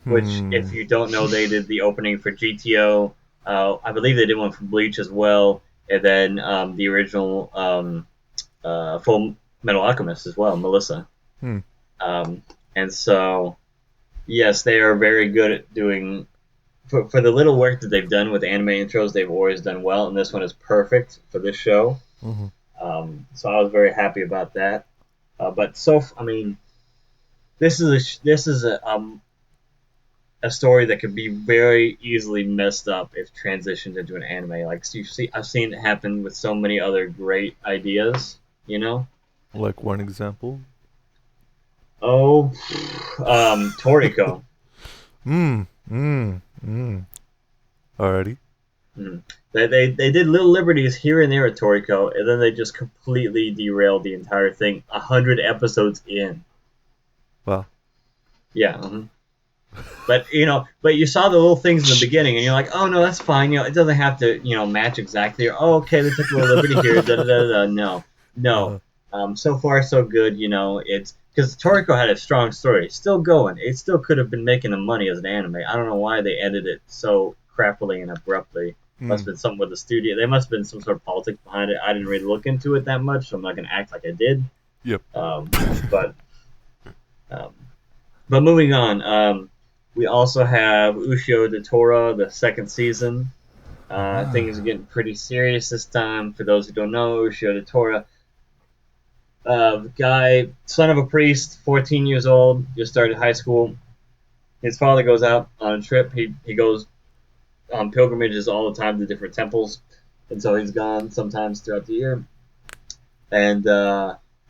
[SPEAKER 2] which, if you don't know, they did the opening for GTO. I believe they did one for Bleach as well, and then the original Full Metal Alchemist as well, Melissa. And so, yes, they are very good at doing... For the little work that they've done with anime intros, they've always done well, and this one is perfect for this show. So I was very happy about that. But this is a story that could be very easily messed up if transitioned into an anime. Like I've seen it happen with so many other great ideas.
[SPEAKER 1] Like one example.
[SPEAKER 2] Oh, Toriko.
[SPEAKER 1] Alrighty.
[SPEAKER 2] They did little liberties here and there at Toriko, and then they just completely derailed the entire thing 100 episodes in.
[SPEAKER 1] Wow.
[SPEAKER 2] Yeah. But you saw the little things in the beginning, and you're like, oh no, that's fine. It doesn't have to match exactly. Or, oh, okay, they took a little liberty here. No. So far so good. It's because Toriko had a strong story, still going. It still could have been making them money as an anime. I don't know why they ended it so crappily and abruptly. Must have been something with the studio. There must have been some sort of politics behind it. I didn't really look into it that much, so I'm not gonna act like I did.
[SPEAKER 1] Yep.
[SPEAKER 2] But moving on. We also have Ushio de Tora, the second season. Things are getting pretty serious this time. For those who don't know, Ushio de Tora, guy, son of a priest, 14 years old, just started high school. His father goes out on a trip. He goes on pilgrimages all the time to different temples, and so he's gone sometimes throughout the year. And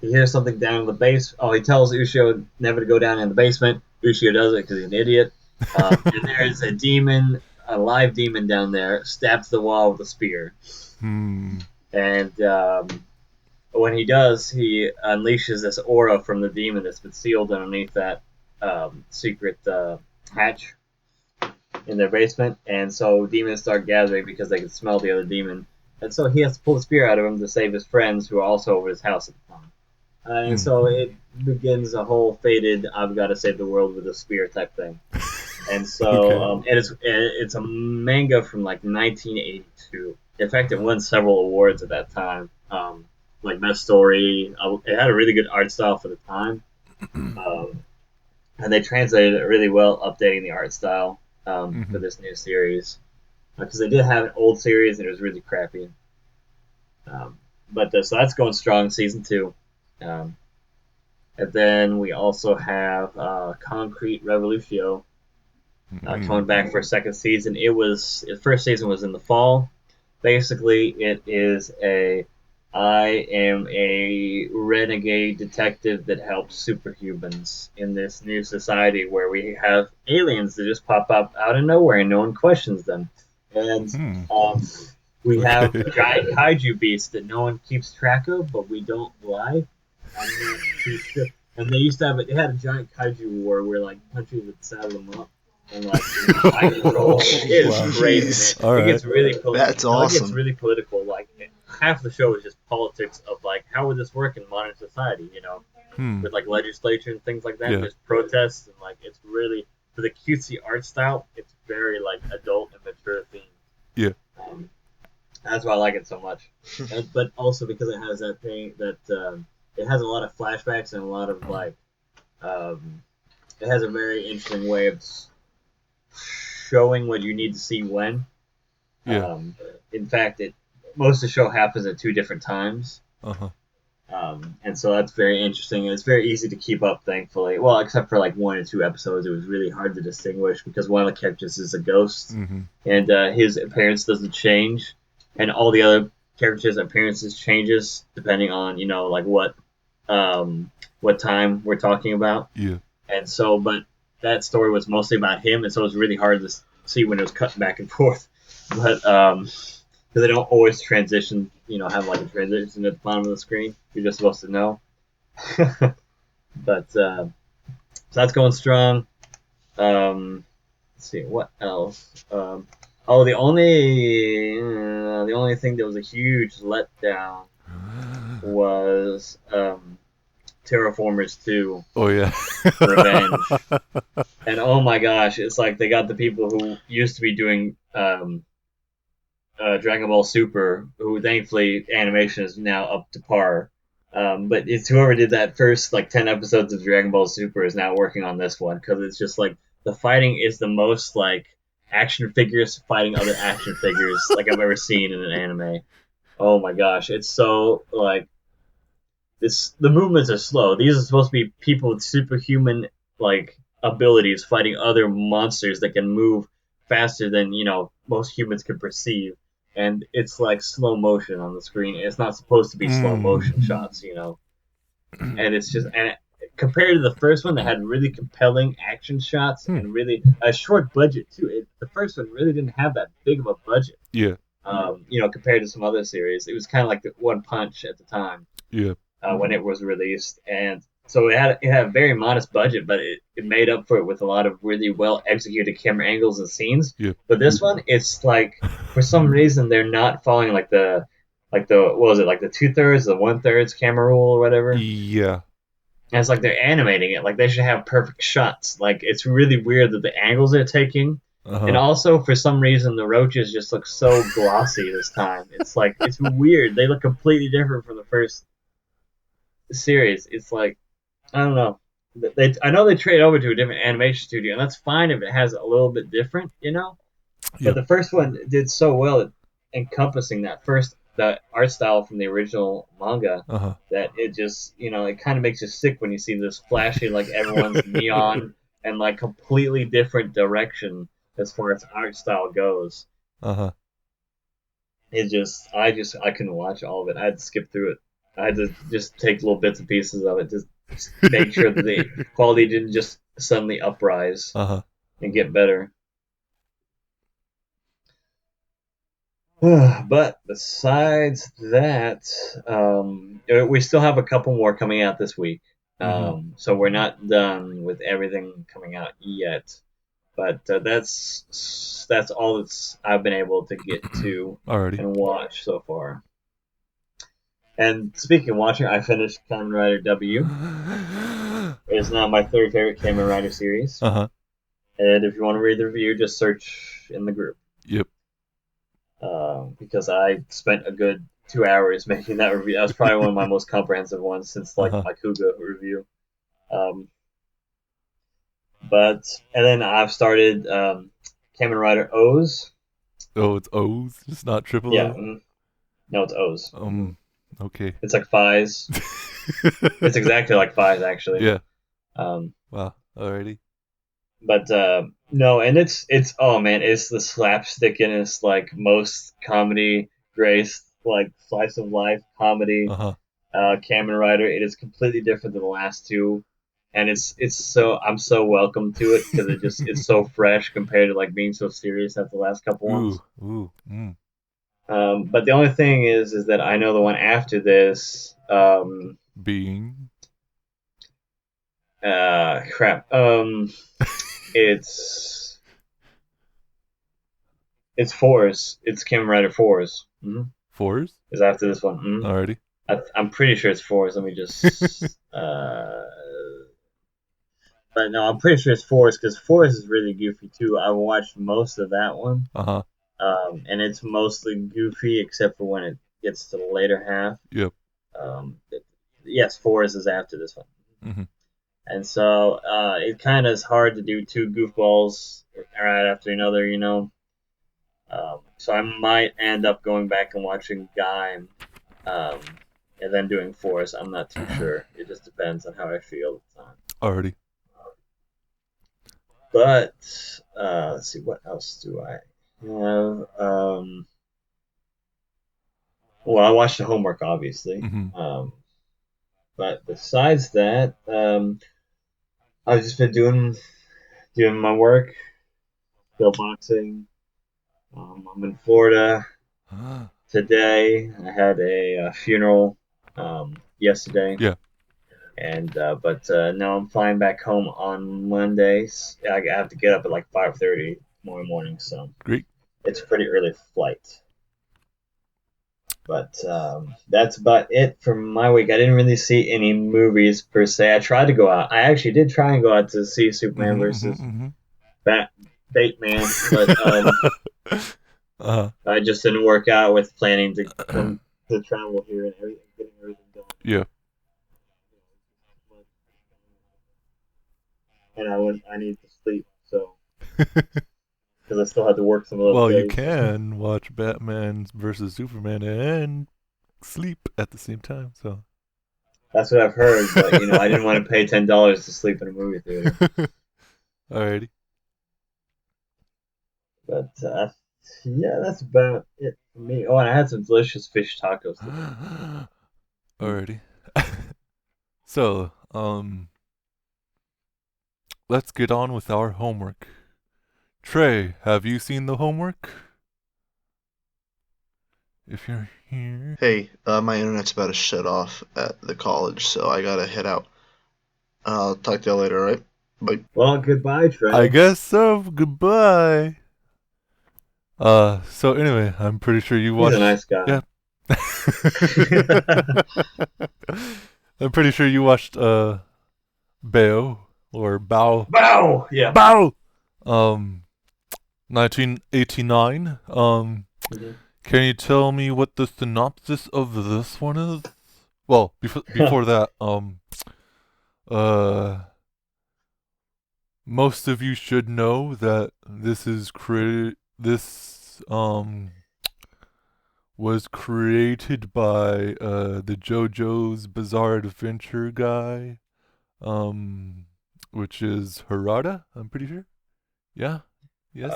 [SPEAKER 2] he hears something down in the base. Oh, he tells Ushio never to go down in the basement. Ushio does it because he's an idiot. And there's a demon, a live demon down there, stabs the wall with a spear. And when he does, he unleashes this aura from the demon that's been sealed underneath that secret hatch in their basement. And so demons start gathering because they can smell the other demon. And so he has to pull the spear out of him to save his friends who are also over his house at the time. And so it begins a whole faded, I've got to save the world with a spear type thing. And so it's a manga from like 1982. In fact, it won several awards at that time, like best story. It had a really good art style for the time, and they translated it really well, updating the art style for this new series. Because they did have an old series and it was really crappy. So that's going strong, season 2. And then we also have Concrete Revolution coming back for a second season. The first season was in the fall. Basically, it is I am a renegade detective that helps superhumans in this new society where we have aliens that just pop up out of nowhere and no one questions them. And we have giant kaiju beasts that no one keeps track of, but we don't lie. And they used to have they had a giant kaiju war where like countries would saddle them up and like it's crazy. It gets really political.
[SPEAKER 3] That's awesome.
[SPEAKER 2] It gets really political. Like half the show is just politics of like how would this work in modern society, with like legislature and things like that. Yeah. There's protests and like it's really for the cutesy art style. It's very like adult and mature themed.
[SPEAKER 1] Yeah.
[SPEAKER 2] That's why I like it so much. But also because it has that thing that it has a lot of flashbacks and a lot of like it has a very interesting way of showing what you need to see when.
[SPEAKER 1] Yeah.
[SPEAKER 2] In fact, most of the show happens at 2 different times. And so that's very interesting. And it's very easy to keep up, thankfully. Well, except for like 1 or 2 episodes, it was really hard to distinguish because one of the characters is a ghost, and his appearance doesn't change, and all the other characters' appearances changes depending on like what time we're talking about.
[SPEAKER 1] Yeah.
[SPEAKER 2] And so, but that story was mostly about him, and so it was really hard to see when it was cut back and forth. But because they don't always transition, have like a transition at the bottom of the screen. You're just supposed to know. But so that's going strong. Let's see what else. The only thing that was a huge letdown was Terraformers 2.
[SPEAKER 1] Oh yeah.
[SPEAKER 2] Revenge. And oh my gosh, it's like they got the people who used to be doing Dragon Ball Super, who thankfully animation is now up to par. But it's whoever did that first like 10 episodes of Dragon Ball Super is now working on this one because it's just like the fighting is the most like action figures fighting other action figures like I've ever seen in an anime. Oh my gosh, it's so like the movements are slow. These are supposed to be people with superhuman like abilities fighting other monsters that can move faster than most humans can perceive, and it's like slow motion on the screen. It's not supposed to be slow motion shots, and it's just compared to the first one that had really compelling action shots and really a short budget too. The first one really didn't have that big of a budget.
[SPEAKER 1] Yeah.
[SPEAKER 2] Compared to some other series, it was kind of like the One Punch at the time.
[SPEAKER 1] Yeah.
[SPEAKER 2] When it was released, and so it had a very modest budget, but it made up for it with a lot of really well executed camera angles and scenes.
[SPEAKER 1] Yeah.
[SPEAKER 2] But this one, it's like for some reason they're not following like the what was it, like the 2/3, the 1/3 camera rule or whatever.
[SPEAKER 1] Yeah.
[SPEAKER 2] And it's like they're animating it like they should have perfect shots. Like it's really weird that the angles they're taking. And also, for some reason, the roaches just look so glossy this time. It's like, it's weird. They look completely different from the first series. It's like, I don't know. I know they trade over to a different animation studio, and that's fine if it has a little bit different, you know? But the first one did so well at encompassing the art style from the original manga that it just, it kind of makes you sick when you see this flashy, like everyone's neon and like completely different direction as far as art style goes. It just, I couldn't watch all of it. I had to skip through it. I had to just take little bits and pieces of it to make sure that the quality didn't just suddenly uprise and get better. But besides that, we still have a couple more coming out this week. So we're not done with everything coming out yet. But that's all I've been able to get to and watch so far. And speaking of watching, I finished Kamen Rider W. It's now my third favorite Kamen Rider series. And if you want to read the review, just search in the group.
[SPEAKER 1] Yep.
[SPEAKER 2] Because I spent a good 2 hours making that review. That was probably one of my most comprehensive ones since my Kuga review. And then I've started Kamen Rider O's.
[SPEAKER 1] Oh, it's O's, just not triple O?
[SPEAKER 2] Yeah. No, it's O's.
[SPEAKER 1] Okay.
[SPEAKER 2] It's like Phi's. It's exactly like Phi's, actually.
[SPEAKER 1] Yeah.
[SPEAKER 2] Wow.
[SPEAKER 1] Alrighty.
[SPEAKER 2] But no, and it's oh man, it's the slapstickiness, like most comedy grace, like slice of life comedy. Kamen Rider. It is completely different than the last two. And I'm so welcome to it because it's so fresh compared to like being so serious at the last couple ones. But the only thing is that I know the one after this.
[SPEAKER 1] Being.
[SPEAKER 2] Crap. It's Force. It's Kamen Rider Force.
[SPEAKER 1] Force?
[SPEAKER 2] Is after this one.
[SPEAKER 1] Alrighty.
[SPEAKER 2] I'm pretty sure it's Force. Let me just. But no, I'm pretty sure it's Force because Force is really goofy too. I watched most of that one. And it's mostly goofy except for when it gets to the later half.
[SPEAKER 1] Yep.
[SPEAKER 2] Yes, Force is after this one. And so it kind of is hard to do two goofballs right after another, you know. So I might end up going back and watching Gaim, and then doing Force. I'm not too sure. It just depends on how I feel at the time.
[SPEAKER 1] Already.
[SPEAKER 2] But let's see, what else do I have? Well, I watched the homework, obviously. But besides that, I've just been doing my work, still boxing. I'm in Florida today. I had a funeral yesterday.
[SPEAKER 1] Yeah.
[SPEAKER 2] And but now I'm flying back home on Mondays. I have to get up at like 5:30 tomorrow morning, so
[SPEAKER 1] great.
[SPEAKER 2] It's a pretty early flight. But that's about it for my week. I didn't really see any movies per se. I tried to go out. I actually did try and go out to see Superman versus Batman, but I just didn't work out with planning to travel here and getting everything done.
[SPEAKER 1] Yeah.
[SPEAKER 2] And I need to sleep, so because I still had to work some of those days.
[SPEAKER 1] You can watch Batman versus Superman and sleep at the same time. So
[SPEAKER 2] that's what I've heard, but I didn't want to pay $10 to sleep in a movie theater.
[SPEAKER 1] Alrighty.
[SPEAKER 2] But yeah, that's about it for me. Oh, and I had some delicious fish tacos today.
[SPEAKER 1] Alrighty. So, let's get on with our homework. Trey, have you seen the homework? If you're here.
[SPEAKER 3] Hey, my internet's about to shut off at the college, so I gotta head out. I'll talk to y'all later, alright? Bye.
[SPEAKER 2] Well, goodbye, Trey.
[SPEAKER 1] I guess so. Goodbye. So anyway, I'm pretty sure you watched.
[SPEAKER 2] He's a nice guy.
[SPEAKER 1] Yeah. I'm pretty sure you watched Baoh or Baoh.
[SPEAKER 2] Bow! Yeah.
[SPEAKER 1] Baoh. 1989.
[SPEAKER 2] Mhm.
[SPEAKER 1] Can you tell me what the synopsis of this one is? Well, before that, most of you should know that this was created by the JoJo's Bizarre Adventure guy, which is Harada, I'm pretty sure. Yeah? Yes?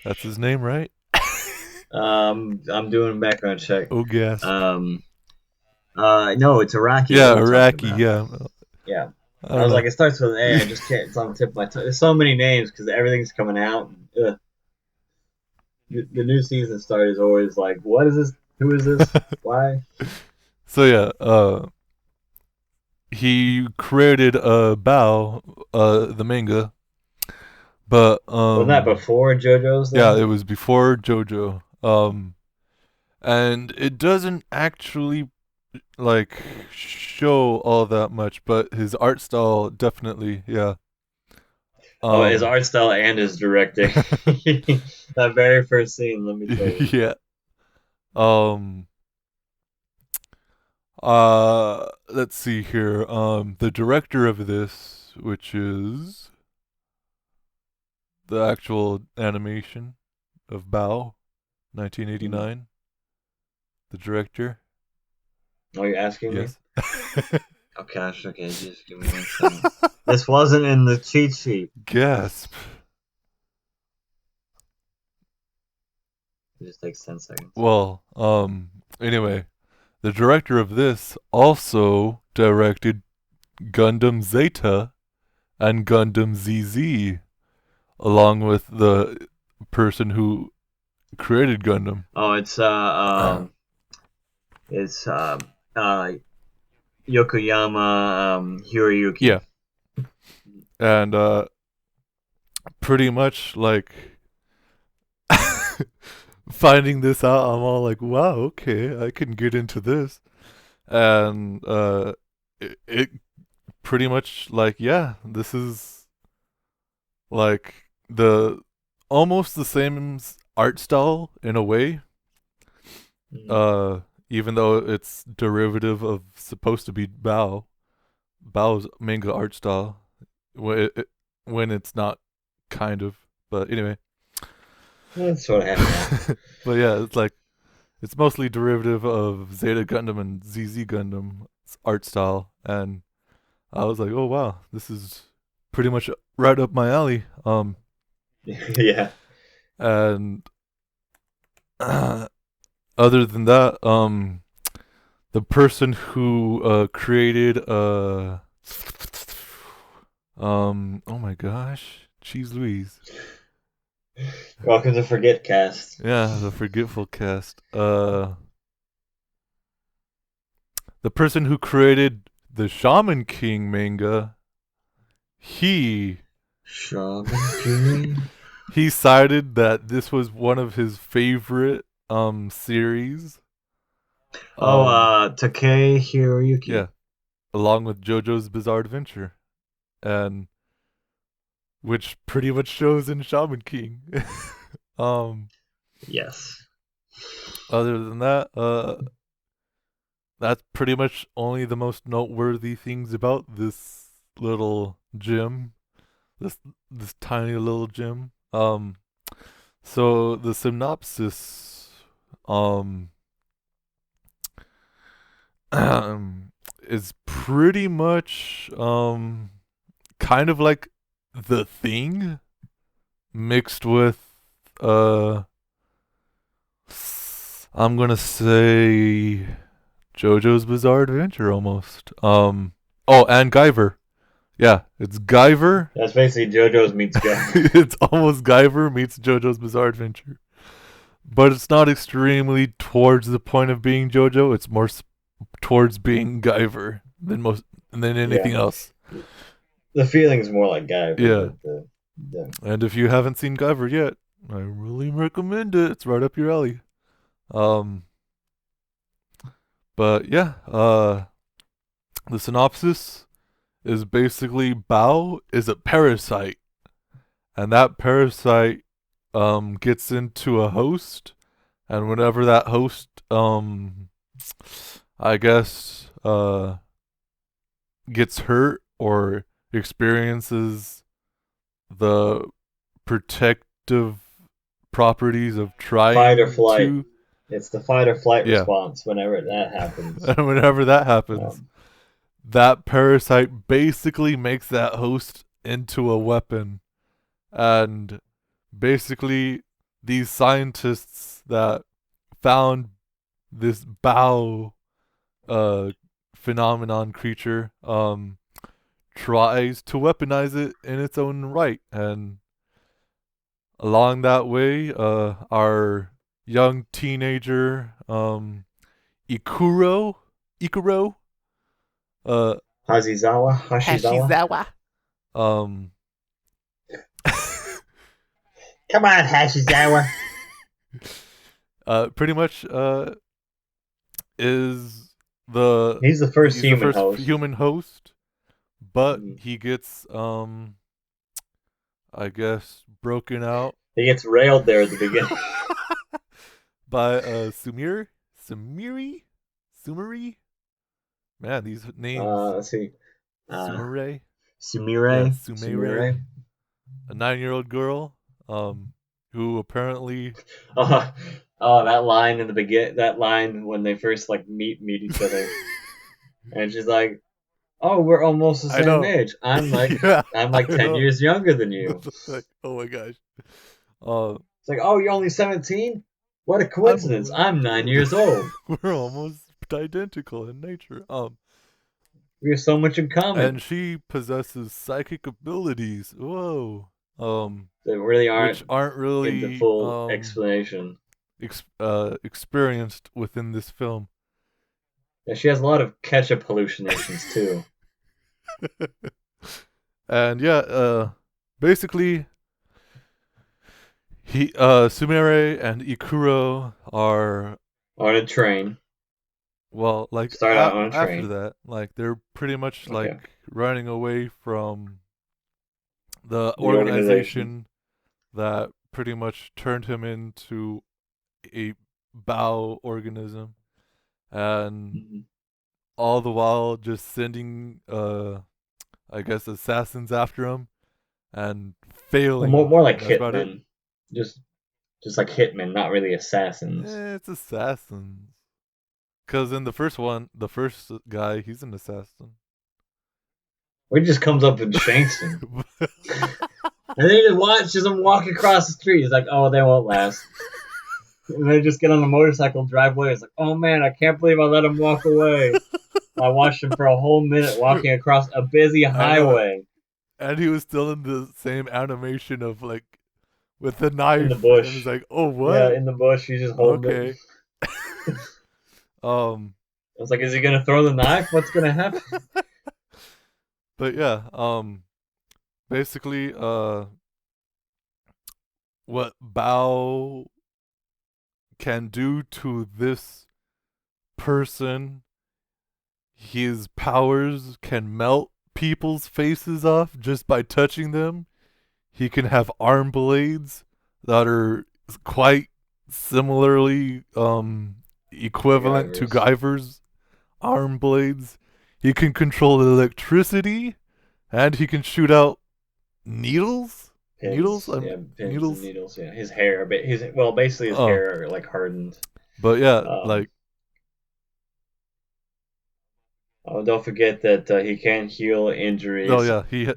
[SPEAKER 1] That's his name, right?
[SPEAKER 2] I'm doing a background check.
[SPEAKER 1] Oh, gas.
[SPEAKER 2] No, it's Iraqi.
[SPEAKER 1] Yeah,
[SPEAKER 2] we're talking
[SPEAKER 1] Iraqi,
[SPEAKER 2] about.
[SPEAKER 1] yeah.
[SPEAKER 2] Yeah.
[SPEAKER 1] I
[SPEAKER 2] I
[SPEAKER 1] don't
[SPEAKER 2] was
[SPEAKER 1] know.
[SPEAKER 2] like, it starts with an A. I just can't. It's on the tip of my tongue. There's so many names because everything's coming out. Ugh. The new season start is always like, what is this? Who is this? Why?
[SPEAKER 1] So yeah, he created Bao, the manga, but
[SPEAKER 2] Wasn't that before JoJo's? Then?
[SPEAKER 1] yeah, it was before JoJo. And it doesn't actually like show all that much, but his art style definitely, yeah.
[SPEAKER 2] His art style and his directing. That very first scene, let me tell you.
[SPEAKER 1] Yeah. Let's see here. The director of this, which is the actual animation of Bao, 1989. The director.
[SPEAKER 2] Oh, you're asking me?
[SPEAKER 1] Yes.
[SPEAKER 2] Oh gosh, okay, just give me 1 second. This wasn't in the cheat sheet.
[SPEAKER 1] Gasp.
[SPEAKER 2] It just takes 10 seconds.
[SPEAKER 1] Well, anyway, the director of this also directed Gundam Zeta and Gundam ZZ, along with the person who created Gundam.
[SPEAKER 2] Oh, it's Yokoyama Hiroyuki.
[SPEAKER 1] Yeah. And pretty much like finding this out, I'm all like, wow, okay, I can get into this. And it pretty much like, yeah, this is like almost the same art style in a way. Even though it's derivative of supposed to be Bao's manga art style, when it's not, kind of. But anyway.
[SPEAKER 2] That's what happened.
[SPEAKER 1] But yeah, it's mostly derivative of Zeta Gundam and ZZ Gundam art style, and I was like, oh wow, this is pretty much right up my alley.
[SPEAKER 2] Yeah.
[SPEAKER 1] And other than that, the person who created oh my gosh, Cheese Louise.
[SPEAKER 2] Welcome to Forget Cast.
[SPEAKER 1] Yeah, the Forgetful Cast. The person who created the Shaman King manga, he cited that this was one of his favorite series.
[SPEAKER 2] Takei Hiroyuki.
[SPEAKER 1] Yeah, along with JoJo's Bizarre Adventure, and which pretty much shows in Shaman King.
[SPEAKER 2] Yes.
[SPEAKER 1] Other than that, that's pretty much only the most noteworthy things about this little gym, this tiny little gym. So the synopsis, is pretty much kind of like The Thing mixed with I'm gonna say JoJo's Bizarre Adventure almost. And Guyver. Yeah, it's Guyver.
[SPEAKER 2] That's basically JoJo's meets Guy.
[SPEAKER 1] It's almost Guyver meets JoJo's Bizarre Adventure. But it's not extremely towards the point of being JoJo. It's more towards being Guyver than anything else.
[SPEAKER 2] The feeling's more like Guy.
[SPEAKER 1] Yeah.
[SPEAKER 2] Yeah.
[SPEAKER 1] And if you haven't seen Guyver yet, I really recommend it. It's right up your alley. But yeah, the synopsis is basically Baoh is a parasite, and that parasite gets into a host, and whenever that host I guess gets hurt or experiences the protective properties of trying
[SPEAKER 2] Fight or flight.
[SPEAKER 1] to
[SPEAKER 2] It's the fight or flight response whenever that happens.
[SPEAKER 1] and whenever that happens, that parasite basically makes that host into a weapon. And basically, these scientists that found this Baoh phenomenon creature tries to weaponize it in its own right. And along that way, our young teenager, Ikuro,
[SPEAKER 2] Hashizawa. Come on, Hashizawa.
[SPEAKER 1] Pretty much, is
[SPEAKER 2] he's the first
[SPEAKER 1] human host, but he gets, I guess, broken out.
[SPEAKER 2] He gets railed there at the beginning.
[SPEAKER 1] By Sumiri? Man, these names.
[SPEAKER 2] Let's see.
[SPEAKER 1] Sumire.
[SPEAKER 2] Sumire.
[SPEAKER 1] A 9-year-old girl, who apparently.
[SPEAKER 2] That line in the beginning. That line when they first meet each other, and she's like, "Oh, we're almost the same age. I'm like 10 years younger than you."
[SPEAKER 1] Oh my gosh.
[SPEAKER 2] It's like, "Oh, you're only 17? What a coincidence! I'm 9 years old."
[SPEAKER 1] We're almost identical in nature.
[SPEAKER 2] We have so much in common.
[SPEAKER 1] And she possesses psychic abilities. Whoa.
[SPEAKER 2] That really aren't
[SPEAKER 1] really
[SPEAKER 2] in the full explanation.
[SPEAKER 1] Experienced within this film.
[SPEAKER 2] Yeah, she has a lot of ketchup hallucinations too.
[SPEAKER 1] And yeah, basically, Sumire and Ikuro are
[SPEAKER 2] on a train.
[SPEAKER 1] Well,
[SPEAKER 2] start out on a train.
[SPEAKER 1] After that, they're pretty much running away from the organization that pretty much turned him into a Baoh organism, and all the while just sending, I guess, assassins after him and failing.
[SPEAKER 2] More like hitmen, just like hitmen, not really assassins.
[SPEAKER 1] It's assassins. Because in the first guy, he's an assassin.
[SPEAKER 2] Or he just comes up and shanks him. And then he just watches him walk across the street. He's like, "Oh, they won't last." And they just get on the motorcycle, drive away. It's like, "Oh man, I can't believe I let him walk away." I watched him for a whole minute walking across a busy highway.
[SPEAKER 1] And he was still in the same animation of with the knife.
[SPEAKER 2] In the bush.
[SPEAKER 1] And he's like, "Oh, what?"
[SPEAKER 2] Yeah, in the bush. He's just holding it. I was like, is he gonna throw the knife? What's gonna happen?
[SPEAKER 1] But yeah, basically, what Baoh can do to this person, his powers can melt people's faces off just by touching them. He can have arm blades that are quite similarly equivalent to Guyver's arm blades. He can control electricity, and he can shoot out needles.
[SPEAKER 2] Needles. Yeah, his hair. Basically his hair hardened.
[SPEAKER 1] But yeah,
[SPEAKER 2] Oh, don't forget that he can heal injuries.
[SPEAKER 1] Oh yeah, he's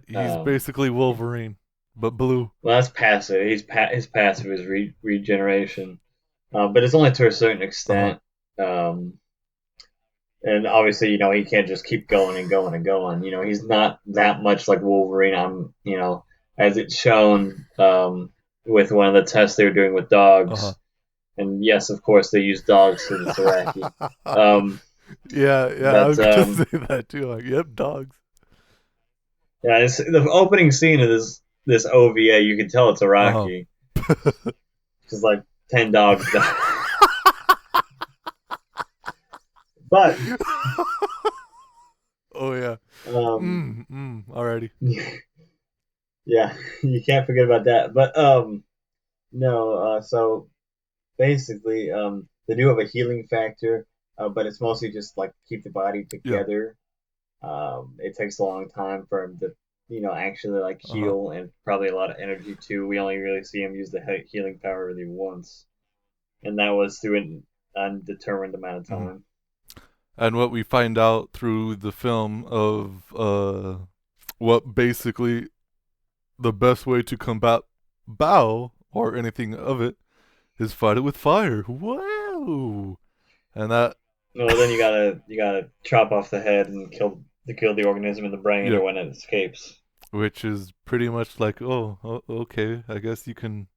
[SPEAKER 1] basically Wolverine, but blue.
[SPEAKER 2] Well, that's passive. His passive is regeneration, but it's only to a certain extent. And obviously, he can't just keep going and going and going. He's not that much like Wolverine. As it's shown with one of the tests they were doing with dogs.
[SPEAKER 1] Uh-huh.
[SPEAKER 2] And yes, of course, they use dogs for the Zaraki.
[SPEAKER 1] Yeah, I was gonna say that too. Like, yep, dogs.
[SPEAKER 2] Yeah, it's the opening scene of this OVA. You can tell it's Iraqi. Because like 10 dogs die. But
[SPEAKER 1] oh yeah. Alrighty.
[SPEAKER 2] Yeah, you can't forget about that. But no. So basically, they do have a healing factor, but it's mostly just like keep the body together. It takes a long time for him to, actually like heal, and probably a lot of energy too. We only really see him use the healing power really once, and that was through an undetermined amount of time.
[SPEAKER 1] And what we find out through the film of what basically the best way to combat Baoh or anything of it is fight it with fire. Whoa! And that.
[SPEAKER 2] Well, then you gotta chop off the head and kill the organism in the brain, or when it escapes.
[SPEAKER 1] Which is pretty much like, oh, okay, I guess you can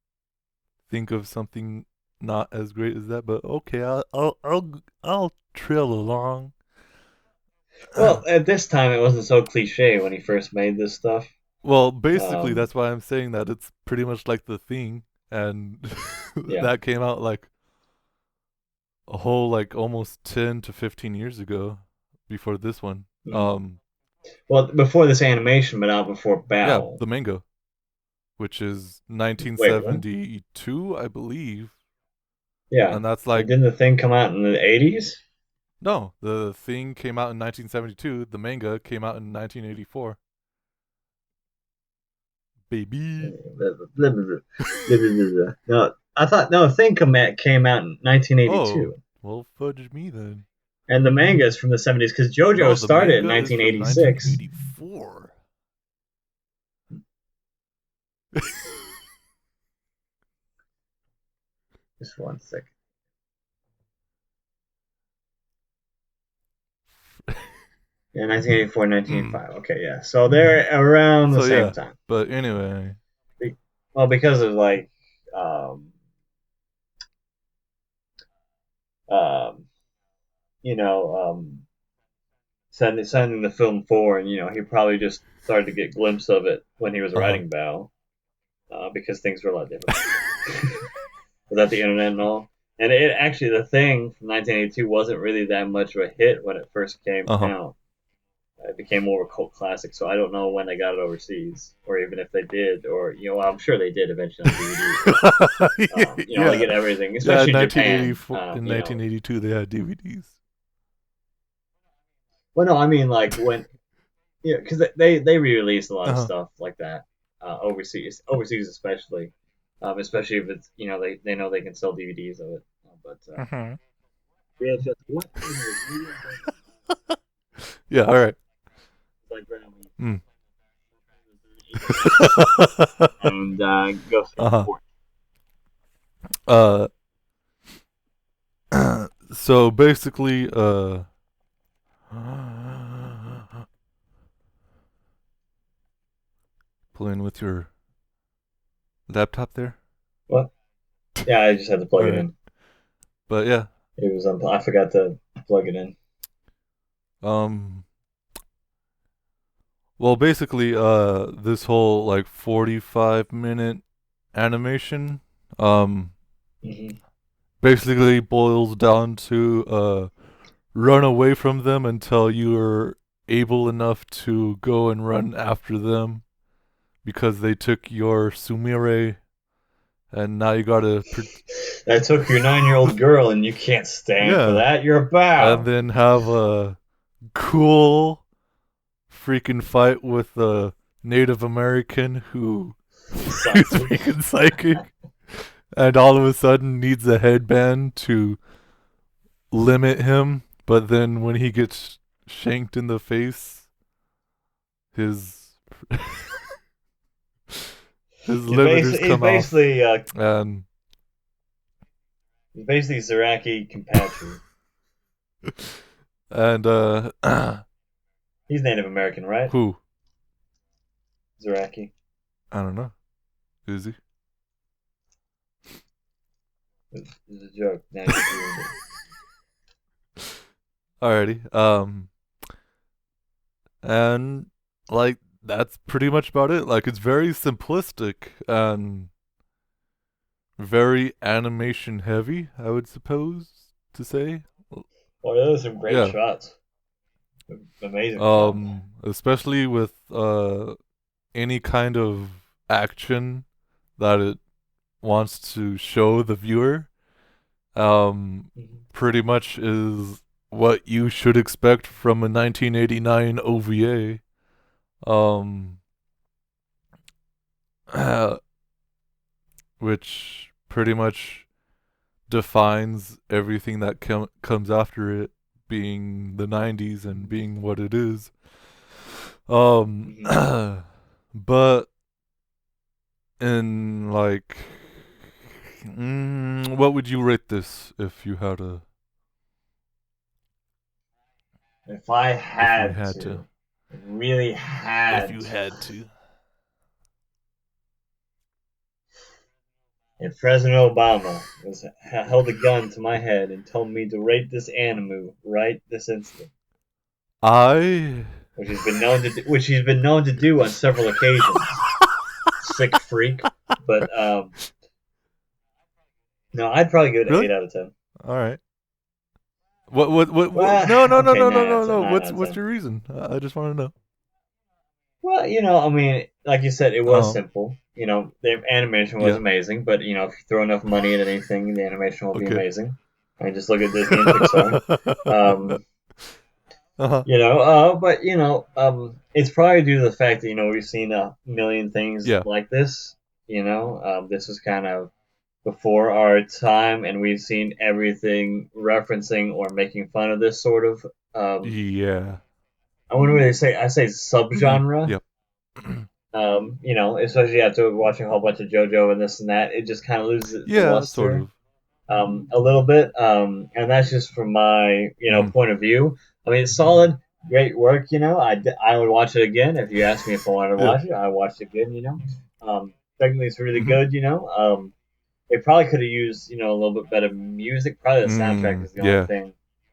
[SPEAKER 1] think of something not as great as that, but okay, I'll trail along.
[SPEAKER 2] Well, at this time, it wasn't so cliche when he first made this stuff.
[SPEAKER 1] Well, basically, that's why I'm saying that it's pretty much like The Thing, and that came out like a whole like almost 10 to 15 years ago, before this one.
[SPEAKER 2] Well, before this animation, but not before Baoh.
[SPEAKER 1] Yeah, the manga, which is 1972, I believe.
[SPEAKER 2] Yeah,
[SPEAKER 1] and that's like.
[SPEAKER 2] Didn't The Thing come out in the 80s?
[SPEAKER 1] No, The Thing came out in 1972. The manga came out in 1984. Baby.
[SPEAKER 2] No, I thought The Thing came out in 1982.
[SPEAKER 1] Oh, well, fudge me then.
[SPEAKER 2] And the manga is from the 70s because JoJo started in 1986.
[SPEAKER 1] 1984.
[SPEAKER 2] Just 1 second. Yeah, 1984, 1985. Okay, yeah. So they're around the same time.
[SPEAKER 1] But anyway.
[SPEAKER 2] Well, because of like, sending the film forward, and he probably just started to get a glimpse of it when he was writing Baoh, because things were a lot different. Without the internet and all. And it actually, The Thing from 1982 wasn't really that much of a hit when it first came out. It became more of a cult classic, so I don't know when they got it overseas, or even if they did, or I'm sure they did eventually on DVD. They get everything, especially in Japan.
[SPEAKER 1] In 1982, they had DVDs.
[SPEAKER 2] Well, no, I mean like when, because they re-released a lot of stuff like that overseas especially, especially if it's they know they can sell DVDs of it.
[SPEAKER 1] Yeah, all right.
[SPEAKER 2] And go support.
[SPEAKER 1] So basically, pull in with your laptop there.
[SPEAKER 2] What? Yeah, I just had to plug it in.
[SPEAKER 1] But yeah,
[SPEAKER 2] it was I forgot to plug it in.
[SPEAKER 1] Well, basically, this whole like 45-minute animation, basically boils down to run away from them until you're able enough to go and run after them, because they took your Sumire, and now you gotta.
[SPEAKER 2] That took your 9-year-old girl, and you can't stand for that. You're a Baoh.
[SPEAKER 1] And then have a cool freaking fight with a Native American who is freaking psychic, and all of a sudden needs a headband to limit him. But then when he gets shanked in the face, his limiters come off. And
[SPEAKER 2] he's basically Zaraki Compatriot.
[SPEAKER 1] And
[SPEAKER 2] He's Native American, right?
[SPEAKER 1] who?
[SPEAKER 2] Zaraki.
[SPEAKER 1] I don't know. Is he?
[SPEAKER 2] It's a joke. Now you ruined it.
[SPEAKER 1] Alrighty. And like that's pretty much about it. Like it's very simplistic and very animation heavy, I would suppose to say.
[SPEAKER 2] Well, those are some great
[SPEAKER 1] Yeah.
[SPEAKER 2] shots. Amazing shots.
[SPEAKER 1] Especially with any kind of action that it wants to show the viewer. Pretty much is what you should expect from a 1989 OVA. Which pretty much defines everything that comes after it, being the 90s and being what it is. But in like, what would you rate this if you had a?
[SPEAKER 2] If I had,
[SPEAKER 1] to.
[SPEAKER 2] Really had
[SPEAKER 1] If you had to.
[SPEAKER 2] If President Obama held a gun to my head and told me to rate this anime right this instant, which he's been known to do on several occasions, sick freak. But no, I'd probably give it an 8 out of 10.
[SPEAKER 1] All right. What?
[SPEAKER 2] Well,
[SPEAKER 1] no.
[SPEAKER 2] okay,
[SPEAKER 1] What's your reason? I just want to know.
[SPEAKER 2] Well, I mean, like you said, it was simple. The animation was amazing, but if you throw enough money at anything, the animation will be amazing. I mean, just look at Disney and Pixar. But it's probably due to the fact that we've seen a million things like this. This was kind of before our time, and we've seen everything referencing or making fun of this sort of. I wouldn't really say. I say subgenre.
[SPEAKER 1] Yep.
[SPEAKER 2] Especially after watching a whole bunch of JoJo and this and that, it just kind of loses its luster.
[SPEAKER 1] Sort of.
[SPEAKER 2] A little bit. And that's just from my point of view. I mean, it's solid, great work. I would watch it again if you asked me if I wanted to watch it. I watched it again. Technically, it's really good. They probably could have used a little bit better music. Probably the soundtrack is the only thing.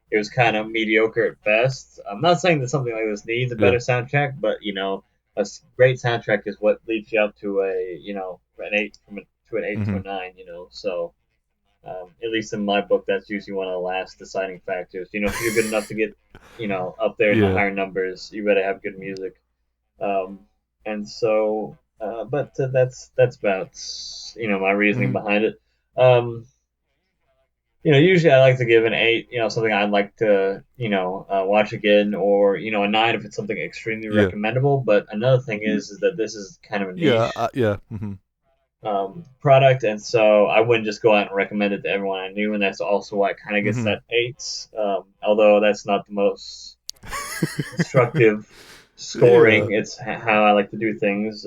[SPEAKER 2] It was kind of mediocre at best. I'm not saying that something like this needs a better soundtrack, but a great soundtrack is what leads you up to an 8 to a 9. So at least in my book, that's usually one of the last deciding factors. If you're good enough to get up there in the higher numbers, you better have good music. And so, but that's about my reasoning behind it. Usually I like to give an 8, something I'd like to, watch again, or, a 9 if it's something extremely recommendable. But another thing is that this is kind of a niche product, and so I wouldn't just go out and recommend it to everyone I knew, and that's also why it kind of gets that 8. Although that's not the most constructive scoring. It's how I like to do things.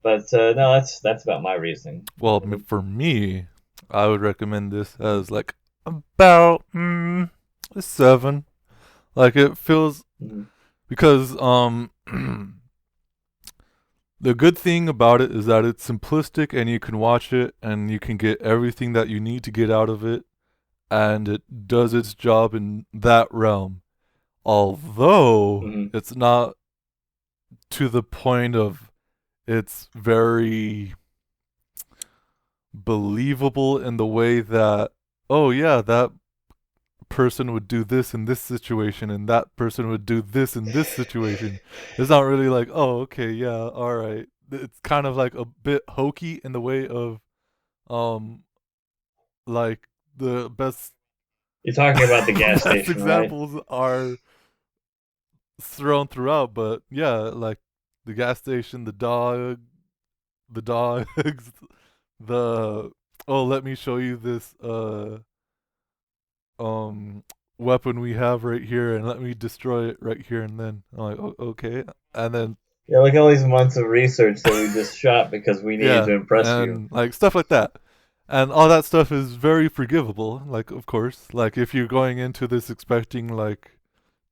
[SPEAKER 2] But no, that's about my reasoning.
[SPEAKER 1] Well, for me, I would recommend this as like about a 7. Like it feels because the good thing about it is that it's simplistic and you can watch it and you can get everything that you need to get out of it, and it does its job in that realm. Although it's not to the point of it's very believable in the way that, oh yeah, that person would do this in this situation and that person would do this in this situation. It's not really like, oh, okay, yeah, all right. It's kind of like a bit hokey in the way of like the best
[SPEAKER 2] you're talking about the gas station,
[SPEAKER 1] examples are thrown throughout, but yeah, like the gas station, the dogs, let me show you this weapon we have right here and let me destroy it right here and then. I'm like, oh, okay. And then
[SPEAKER 2] like all these months of research that we just shot because we needed to impress you.
[SPEAKER 1] Like stuff like that. And all that stuff is very forgivable. Like, of course, like if you're going into this expecting like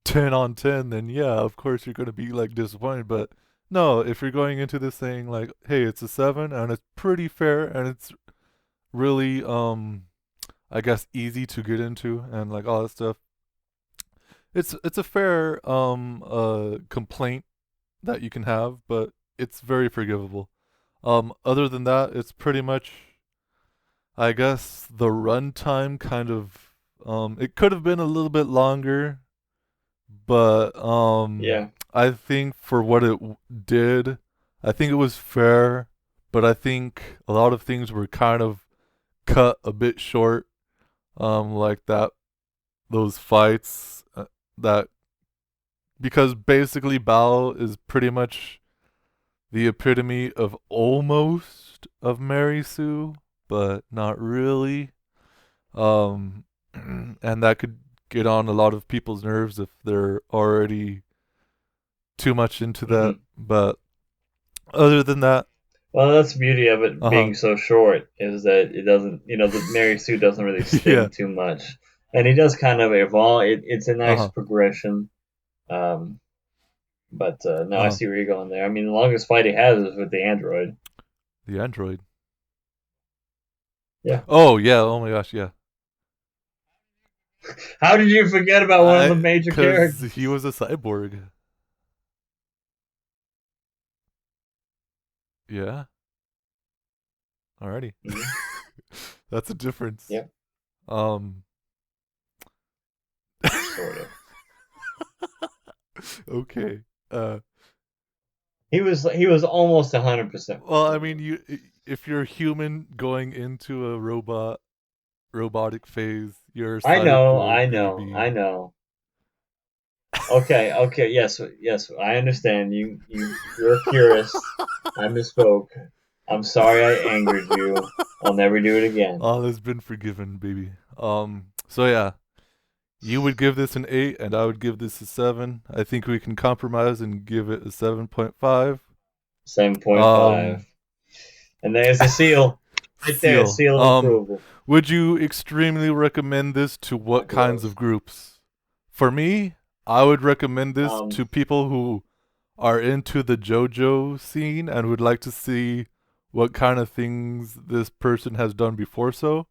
[SPEAKER 1] 10 on 10, then yeah, of course you're gonna be like disappointed. But no, if you're going into this saying like, hey, it's a 7 and it's pretty fair and it's really I guess easy to get into and like all that stuff. It's a fair complaint that you can have, but it's very forgivable. Other than that, it's pretty much, I guess, the runtime kind of it could have been a little bit longer, but
[SPEAKER 2] Yeah.
[SPEAKER 1] I think for what it did, I think it was fair, but I think a lot of things were kind of cut a bit short, like that those fights that because basically Bao is pretty much the epitome of almost of Mary Sue, but not really. Um, and that could get on a lot of people's nerves if they're already too much into that.
[SPEAKER 2] Mhm.
[SPEAKER 1] But other than that,
[SPEAKER 2] Well, that's the beauty of it
[SPEAKER 1] uh-huh.
[SPEAKER 2] being so short is that it doesn't, the Mary Sue doesn't really
[SPEAKER 1] Yeah,
[SPEAKER 2] sting too much, and he does kind of evolve. It's a nice
[SPEAKER 1] uh-huh,
[SPEAKER 2] progression. Um, but no, I
[SPEAKER 1] uh-huh.
[SPEAKER 2] see where you're going there. I mean, the longest fight he has is with the android.
[SPEAKER 1] The android.
[SPEAKER 2] Yeah.
[SPEAKER 1] Oh yeah, oh my gosh, yeah.
[SPEAKER 2] How did you forget about one of the major
[SPEAKER 1] Cause he
[SPEAKER 2] characters?
[SPEAKER 1] was a cyborg. Yeah, alrighty.
[SPEAKER 2] Mhm.
[SPEAKER 1] That's a difference.
[SPEAKER 2] Yeah,
[SPEAKER 1] Um,
[SPEAKER 2] sort of.
[SPEAKER 1] okay. Uh,
[SPEAKER 2] He was almost 100%
[SPEAKER 1] well, I
[SPEAKER 2] fulfilled.
[SPEAKER 1] mean, if you're human going into a robotic phase, you're
[SPEAKER 2] I know,
[SPEAKER 1] cyborg,
[SPEAKER 2] I know,
[SPEAKER 1] baby.
[SPEAKER 2] I know. Okay, okay, yes, yes, I understand. You're a purist. I misspoke. I'm sorry I angered you. I'll never do it again.
[SPEAKER 1] All has been forgiven, baby. So yeah, you would give this an 8, and I would give this a 7. I think we can compromise and give it a 7.5.
[SPEAKER 2] 7.5.
[SPEAKER 1] Um,
[SPEAKER 2] And there's the seal. Right there,
[SPEAKER 1] seal.
[SPEAKER 2] seal of approval.
[SPEAKER 1] Would you extremely recommend this to what
[SPEAKER 2] Like a
[SPEAKER 1] kinds of
[SPEAKER 2] rose.
[SPEAKER 1] groups? For me, I would recommend this
[SPEAKER 2] Um,
[SPEAKER 1] to people who are into the JoJo scene and would like to see what kind of things this person has done before. So,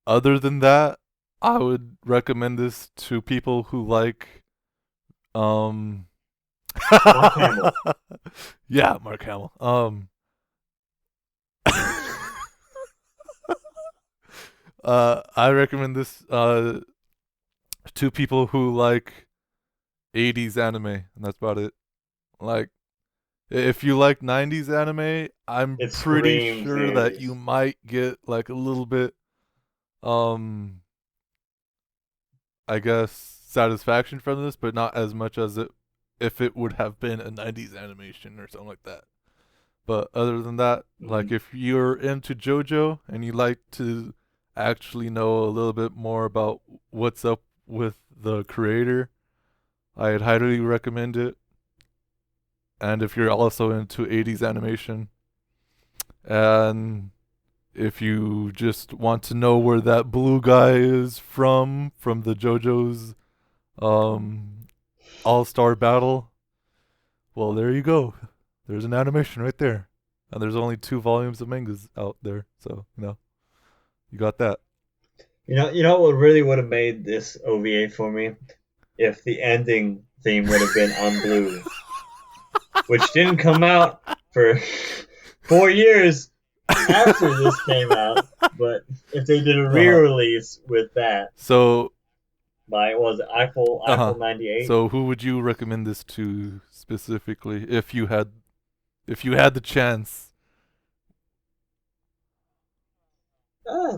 [SPEAKER 1] other than that, I would recommend this to people who like um
[SPEAKER 2] Mark Hamill.
[SPEAKER 1] yeah, Mark Hamill. I recommend this to people who like 80s anime, and that's about it. Like if you like 90s anime, I'm
[SPEAKER 2] It
[SPEAKER 1] pretty
[SPEAKER 2] screams
[SPEAKER 1] sure that you
[SPEAKER 2] 80s.
[SPEAKER 1] might get like a little bit um I guess satisfaction from this, but not as much as it if it would have been a 90s animation or something like that. But other than that, like
[SPEAKER 2] Mhm.
[SPEAKER 1] if you're into JoJo and you like to actually know a little bit more about what's up with the creator, I'd highly recommend it. And if you're also into 80s animation, and if you just want to know where that blue guy is from the JoJo's um, All Star Battle, well, there you go. There's an animation right there. And there's only 2 volumes of mangas out there. So, you got that.
[SPEAKER 2] You know what really would have made this OVA for me? If the ending theme would have been on Blue, which didn't come out for 4 years after this came out. But if they did a
[SPEAKER 1] Uh-huh.
[SPEAKER 2] re-release with that
[SPEAKER 1] So,
[SPEAKER 2] by was it Eiffel
[SPEAKER 1] uh-huh.
[SPEAKER 2] 98?
[SPEAKER 1] So who would you recommend this to specifically if you had the chance?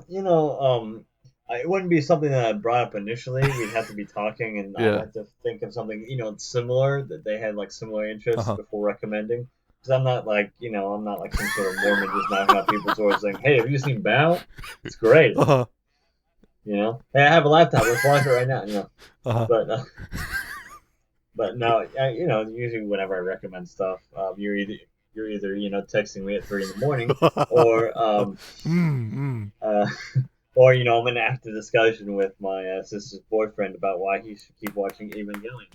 [SPEAKER 2] You know, it wouldn't be something that I brought up initially. We'd have to be talking, and I'd
[SPEAKER 1] Yeah.
[SPEAKER 2] have to think of something similar that they had like similar interests
[SPEAKER 1] Uh-huh.
[SPEAKER 2] before recommending. Because I'm not like some sort of Mormon just knocking on people's doors saying, "Hey, have you seen Bao? It's great."
[SPEAKER 1] Uh-huh.
[SPEAKER 2] Hey, I have a laptop. Let's watch it right now.
[SPEAKER 1] Uh-huh.
[SPEAKER 2] But but no, usually whenever I recommend stuff, you're either you're either texting me at 3 in the morning, or or I'm in an active discussion with my sister's boyfriend about why he should keep watching Evangelion.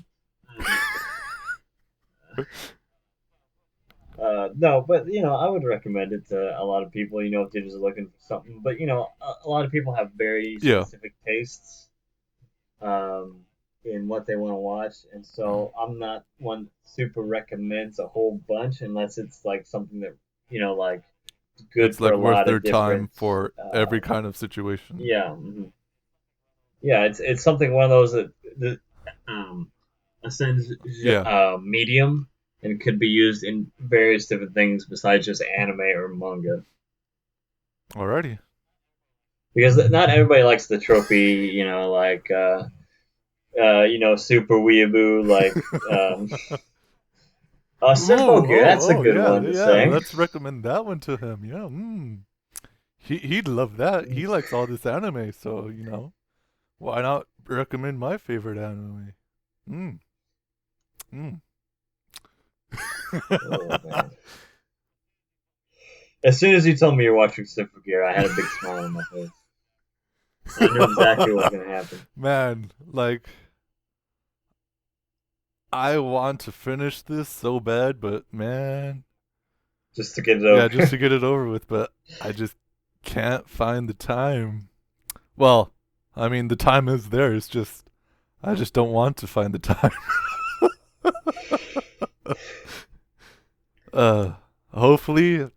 [SPEAKER 2] No, but I would recommend it to a lot of people. If they're just looking for something. But a lot of people have very
[SPEAKER 1] Yeah.
[SPEAKER 2] specific tastes in what they want to watch, and so I'm not one that super recommends a whole bunch unless it's like something that like good
[SPEAKER 1] It's
[SPEAKER 2] for
[SPEAKER 1] like
[SPEAKER 2] a
[SPEAKER 1] worth
[SPEAKER 2] lot
[SPEAKER 1] their
[SPEAKER 2] of
[SPEAKER 1] time
[SPEAKER 2] different.
[SPEAKER 1] for every kind of situation.
[SPEAKER 2] Yeah, yeah. It's something one of those that ascends
[SPEAKER 1] Yeah.
[SPEAKER 2] medium and could be used in various different things besides just anime or manga.
[SPEAKER 1] Alrighty.
[SPEAKER 2] Because not everybody likes the trophy, super weeaboo, like, Simple Gear. That's a good
[SPEAKER 1] Yeah,
[SPEAKER 2] one to
[SPEAKER 1] yeah.
[SPEAKER 2] say.
[SPEAKER 1] Let's recommend that one to him. Yeah. He'd love that. He likes all this anime, so why not recommend my favorite anime? Mm. Mm.
[SPEAKER 2] Oh man! As soon as you told me you're watching Simple Gear, I had a big smile on my face. I knew exactly what was gonna happen.
[SPEAKER 1] Man, like I want to finish this so bad, but man,
[SPEAKER 2] Just to get it
[SPEAKER 1] yeah,
[SPEAKER 2] over.
[SPEAKER 1] just to get it over with, but I just can't find the time. Well, I mean, the time is there. It's just I just don't want to find the time. uh, hopefully,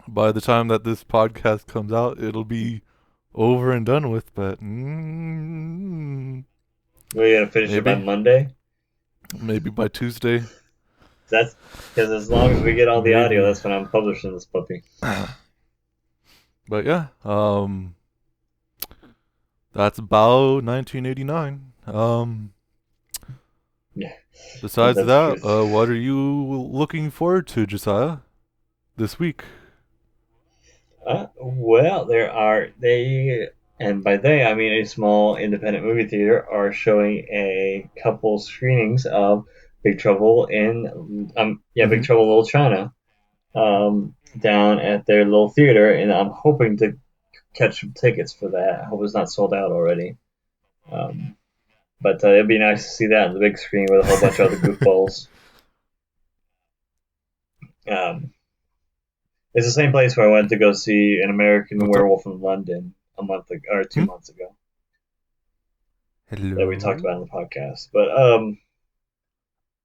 [SPEAKER 1] by the time that this podcast comes out, it'll be over and done with. But
[SPEAKER 2] We're gonna finish it by
[SPEAKER 1] maybe,
[SPEAKER 2] Monday.
[SPEAKER 1] maybe by Tuesday.
[SPEAKER 2] That's because as long as we get all the audio,
[SPEAKER 1] Maybe.
[SPEAKER 2] that's when I'm publishing this puppy.
[SPEAKER 1] But yeah, that's Baoh 1989.
[SPEAKER 2] Yeah.
[SPEAKER 1] Besides
[SPEAKER 2] That's
[SPEAKER 1] that,
[SPEAKER 2] true.
[SPEAKER 1] what are you looking forward to, Josiah, this week?
[SPEAKER 2] Well, and by they I mean a small independent movie theater, are showing a couple screenings of Big Trouble in Big
[SPEAKER 1] Mm-hmm.
[SPEAKER 2] Trouble in Little China, down at their little theater, and I'm hoping to catch some tickets for that. I hope it's not sold out already. But it'd be nice to see that on the big screen with a whole bunch of other goofballs. Um, it's the same place where I went to go see An American
[SPEAKER 1] What's up?
[SPEAKER 2] Werewolf in London a month ago, or 2 months ago, that we talked
[SPEAKER 1] Hello.
[SPEAKER 2] about on the podcast. But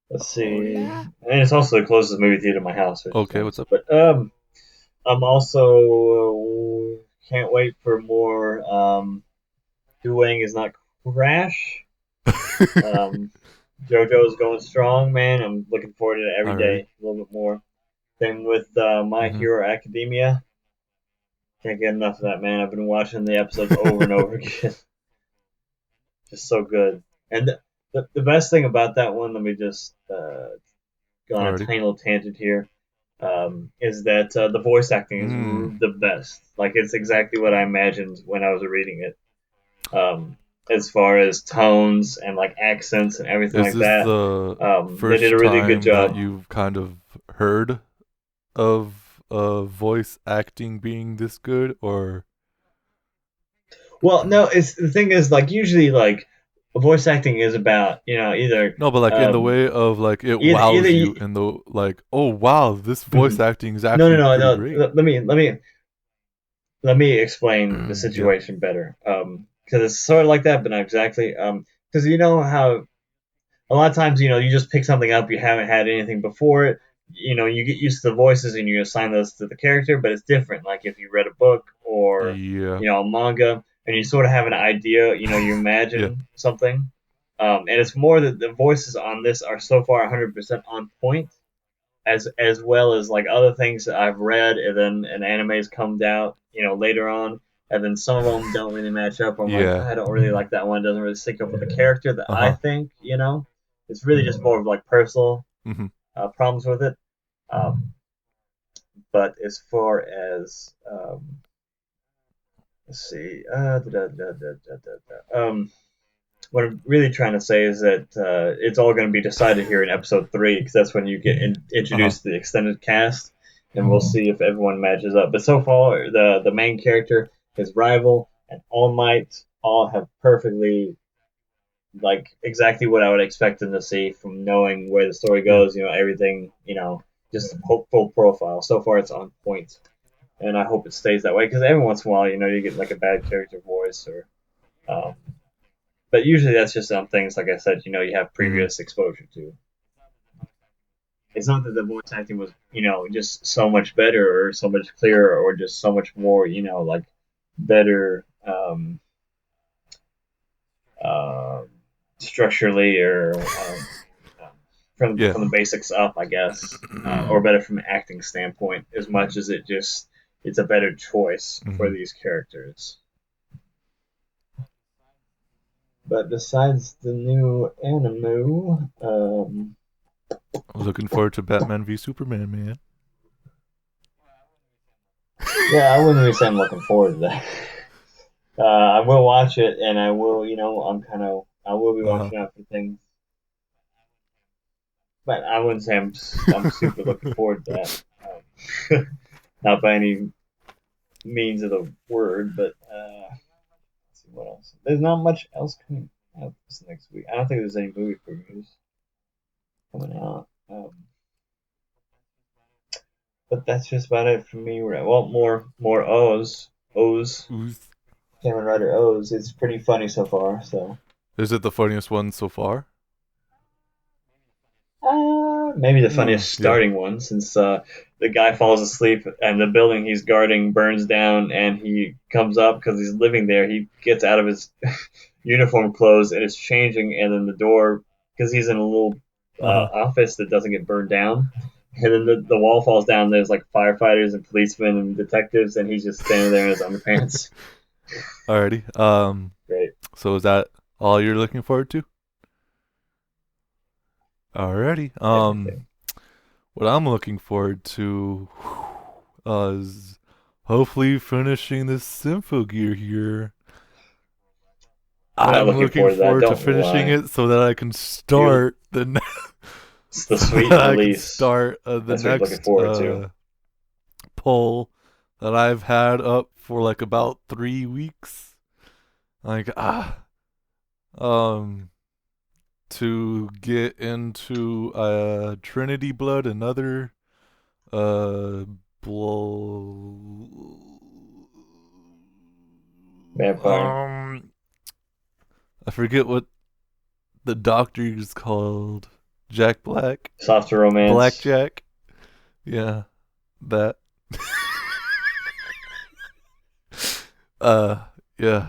[SPEAKER 2] let's
[SPEAKER 1] Oh
[SPEAKER 2] see,
[SPEAKER 1] yeah.
[SPEAKER 2] and it's also the closest movie theater to my house, which is
[SPEAKER 1] Okay, what's
[SPEAKER 2] nice.
[SPEAKER 1] up?
[SPEAKER 2] But I'm also can't wait for more. Doing is not Crash. JoJo's going strong, man. I'm looking forward to it every
[SPEAKER 1] Alrighty.
[SPEAKER 2] day, a little bit more. Same with My
[SPEAKER 1] Mm-hmm.
[SPEAKER 2] Hero Academia. Can't get enough of that, man. I've been watching the episodes over and over again. Just so good. And the best thing about that one, let me just go on a
[SPEAKER 1] Alrighty.
[SPEAKER 2] tiny little tangent here, is that the voice acting is
[SPEAKER 1] Mm.
[SPEAKER 2] the best. Like, it's exactly what I imagined when I was reading it. As far as tones and like accents and everything
[SPEAKER 1] Is
[SPEAKER 2] like
[SPEAKER 1] this
[SPEAKER 2] that,
[SPEAKER 1] the
[SPEAKER 2] they did a
[SPEAKER 1] first
[SPEAKER 2] really good
[SPEAKER 1] time that
[SPEAKER 2] job.
[SPEAKER 1] you've kind of heard of voice acting being this good, or
[SPEAKER 2] Well, no, it's the thing is, like, usually like voice acting is about either
[SPEAKER 1] no, but like in the
[SPEAKER 2] um
[SPEAKER 1] way of like it
[SPEAKER 2] either
[SPEAKER 1] wows you in the like, oh wow, this voice acting is
[SPEAKER 2] no,
[SPEAKER 1] actually pretty
[SPEAKER 2] no.
[SPEAKER 1] great.
[SPEAKER 2] Let me explain the
[SPEAKER 1] Yeah.
[SPEAKER 2] situation better. Because it's sort of like that, but not exactly. Because you know how a lot of times you just pick something up, you haven't had anything before it. You get used to the voices and you assign those to the character, but it's different. Like if you read a book or
[SPEAKER 1] Yeah.
[SPEAKER 2] a manga, and you sort of have an idea, you
[SPEAKER 1] Yeah.
[SPEAKER 2] imagine something. And it's more that the voices on this are so far 100% on point, as well as like other things that I've read, and then an anime's come out, later on, and then some of them don't really match up. I'm like,
[SPEAKER 1] Yeah.
[SPEAKER 2] I don't really like that one. It doesn't really sync up with the character that I
[SPEAKER 1] Uh-huh.
[SPEAKER 2] think. It's really just more of like personal
[SPEAKER 1] Mm-hmm.
[SPEAKER 2] problems with it. But as far as let's see, what I'm really trying to say is that it's all going to be decided here in episode 3, because that's when you get introduced to the extended cast, and we'll see if everyone matches up. But so far, the main character, his rival, and All Might all have perfectly, like, exactly what I would expect them to see from knowing where the story goes. Everything. Just a hopeful profile. So far, it's on point, and I hope it stays that way. Because every once in a while, you get like a bad character voice or. But usually that's just on things, like I said, you have previous exposure to. It's not that the voice acting was, just so much better or so much clearer or just so much more, like better structurally or from the basics up, I guess, or better from an acting standpoint, as much as it's a better choice for these characters. But besides the new anime,
[SPEAKER 1] I'm looking forward to Batman v Superman, man.
[SPEAKER 2] Yeah, I wouldn't really say I'm looking forward to that. I will watch it, and I will, I will be watching out for things. But I wouldn't say I'm super looking forward to that. Not by any means of the word, but let's see what else. There's not much else coming out this next week. I don't think there's any movie previews coming out. But that's just about it for me. Well, more O's. Kamen Rider O's. It's pretty funny so far. So.
[SPEAKER 1] Is it the funniest one so far?
[SPEAKER 2] Maybe the funniest starting one, since the guy falls asleep and the building he's guarding burns down, and he comes up because he's living there. He gets out of his uniform clothes and is changing, and then the door, because he's in a little office that doesn't get burned down, and then the wall falls down. There's like firefighters and policemen and detectives, and he's just standing there in his underpants.
[SPEAKER 1] Alrighty.
[SPEAKER 2] Great.
[SPEAKER 1] So is that all you're looking forward to? Alrighty. What I'm looking forward to is hopefully finishing this Symphogear here. I'm looking forward to finishing it so that I can start the
[SPEAKER 2] sweet release.
[SPEAKER 1] Start the next poll that I've had up for like about 3 weeks. To get into Trinity Blood, another
[SPEAKER 2] vampire.
[SPEAKER 1] I forget what the doctor is called. Jack Black.
[SPEAKER 2] Softer romance.
[SPEAKER 1] Blackjack. Yeah, that. Yeah.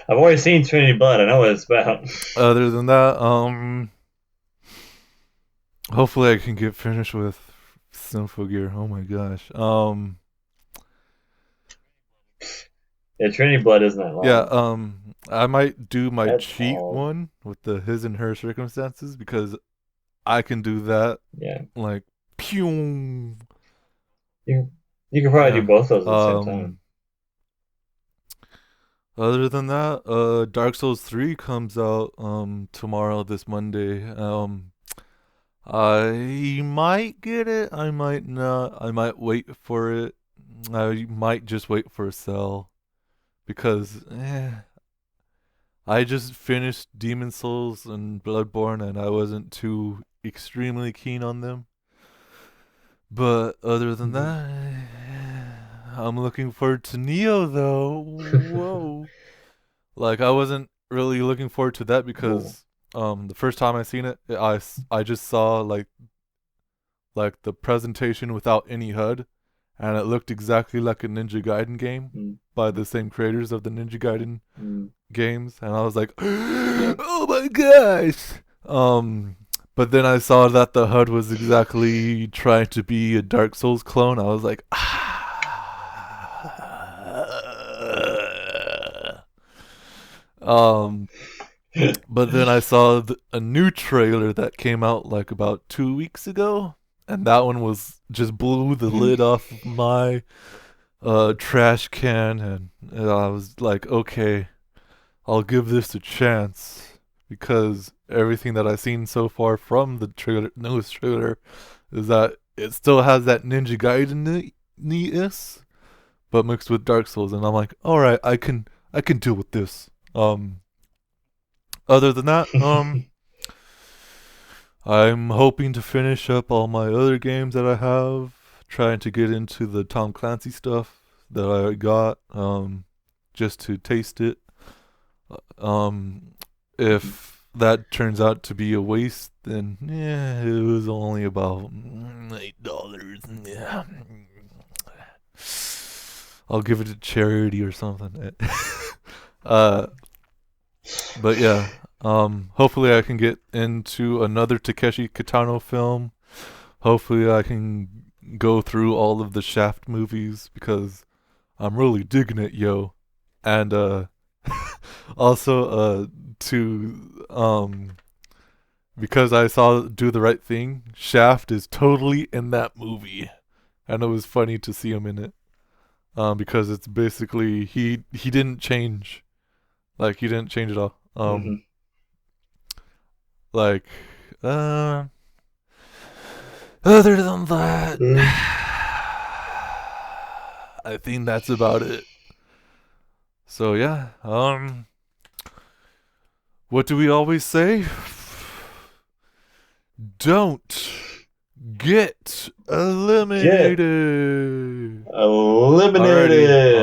[SPEAKER 2] I've already seen Trinity Blood. I know what it's about.
[SPEAKER 1] Other than that, hopefully I can get finished with Symphogear. Oh my gosh.
[SPEAKER 2] Yeah, Trinity Blood isn't that long.
[SPEAKER 1] Yeah, I might do my cheat one with the his and her circumstances, because I can do that.
[SPEAKER 2] Yeah.
[SPEAKER 1] Like, pew.
[SPEAKER 2] You can probably do both those at the same time.
[SPEAKER 1] Other than that, Dark Souls 3 comes out tomorrow, this Monday. I might get it, I might not. I might wait for it. I might just wait for a sale, because I just finished Demon Souls and Bloodborne, and I wasn't too extremely keen on them. But other than that, I'm looking forward to Neo, though. Whoa. Like, I wasn't really looking forward to that because the first time I seen it, I just saw like the presentation without any HUD, and it looked exactly like a Ninja Gaiden game by the same creators of the Ninja Gaiden games, and I was like, oh my gosh. But then I saw that the HUD was exactly trying to be a Dark Souls clone. I was like, but then I saw a new trailer that came out like about 2 weeks ago, and that one was just blew the lid off of my trash can, and I was like, okay, I'll give this a chance because everything that I've seen so far from the newest trailer is that it still has that Ninja Gaiden-ness, but mixed with Dark Souls, and I'm like, all right, I can deal with this. Other than that, I'm hoping to finish up all my other games that I have, trying to get into the Tom Clancy stuff that I got, just to taste it. If that turns out to be a waste, then yeah, it was only about $8. Yeah. I'll give it to charity or something. But yeah, hopefully I can get into another Takeshi Kitano film. Hopefully I can go through all of the Shaft movies because I'm really digging it, yo. And also because I saw Do the Right Thing, Shaft is totally in that movie, and it was funny to see him in it. Because it's basically he didn't change, like he didn't change at all. Like other than that, I think that's about it. So yeah, what do we always say? Don't get eliminated.
[SPEAKER 2] Eliminated.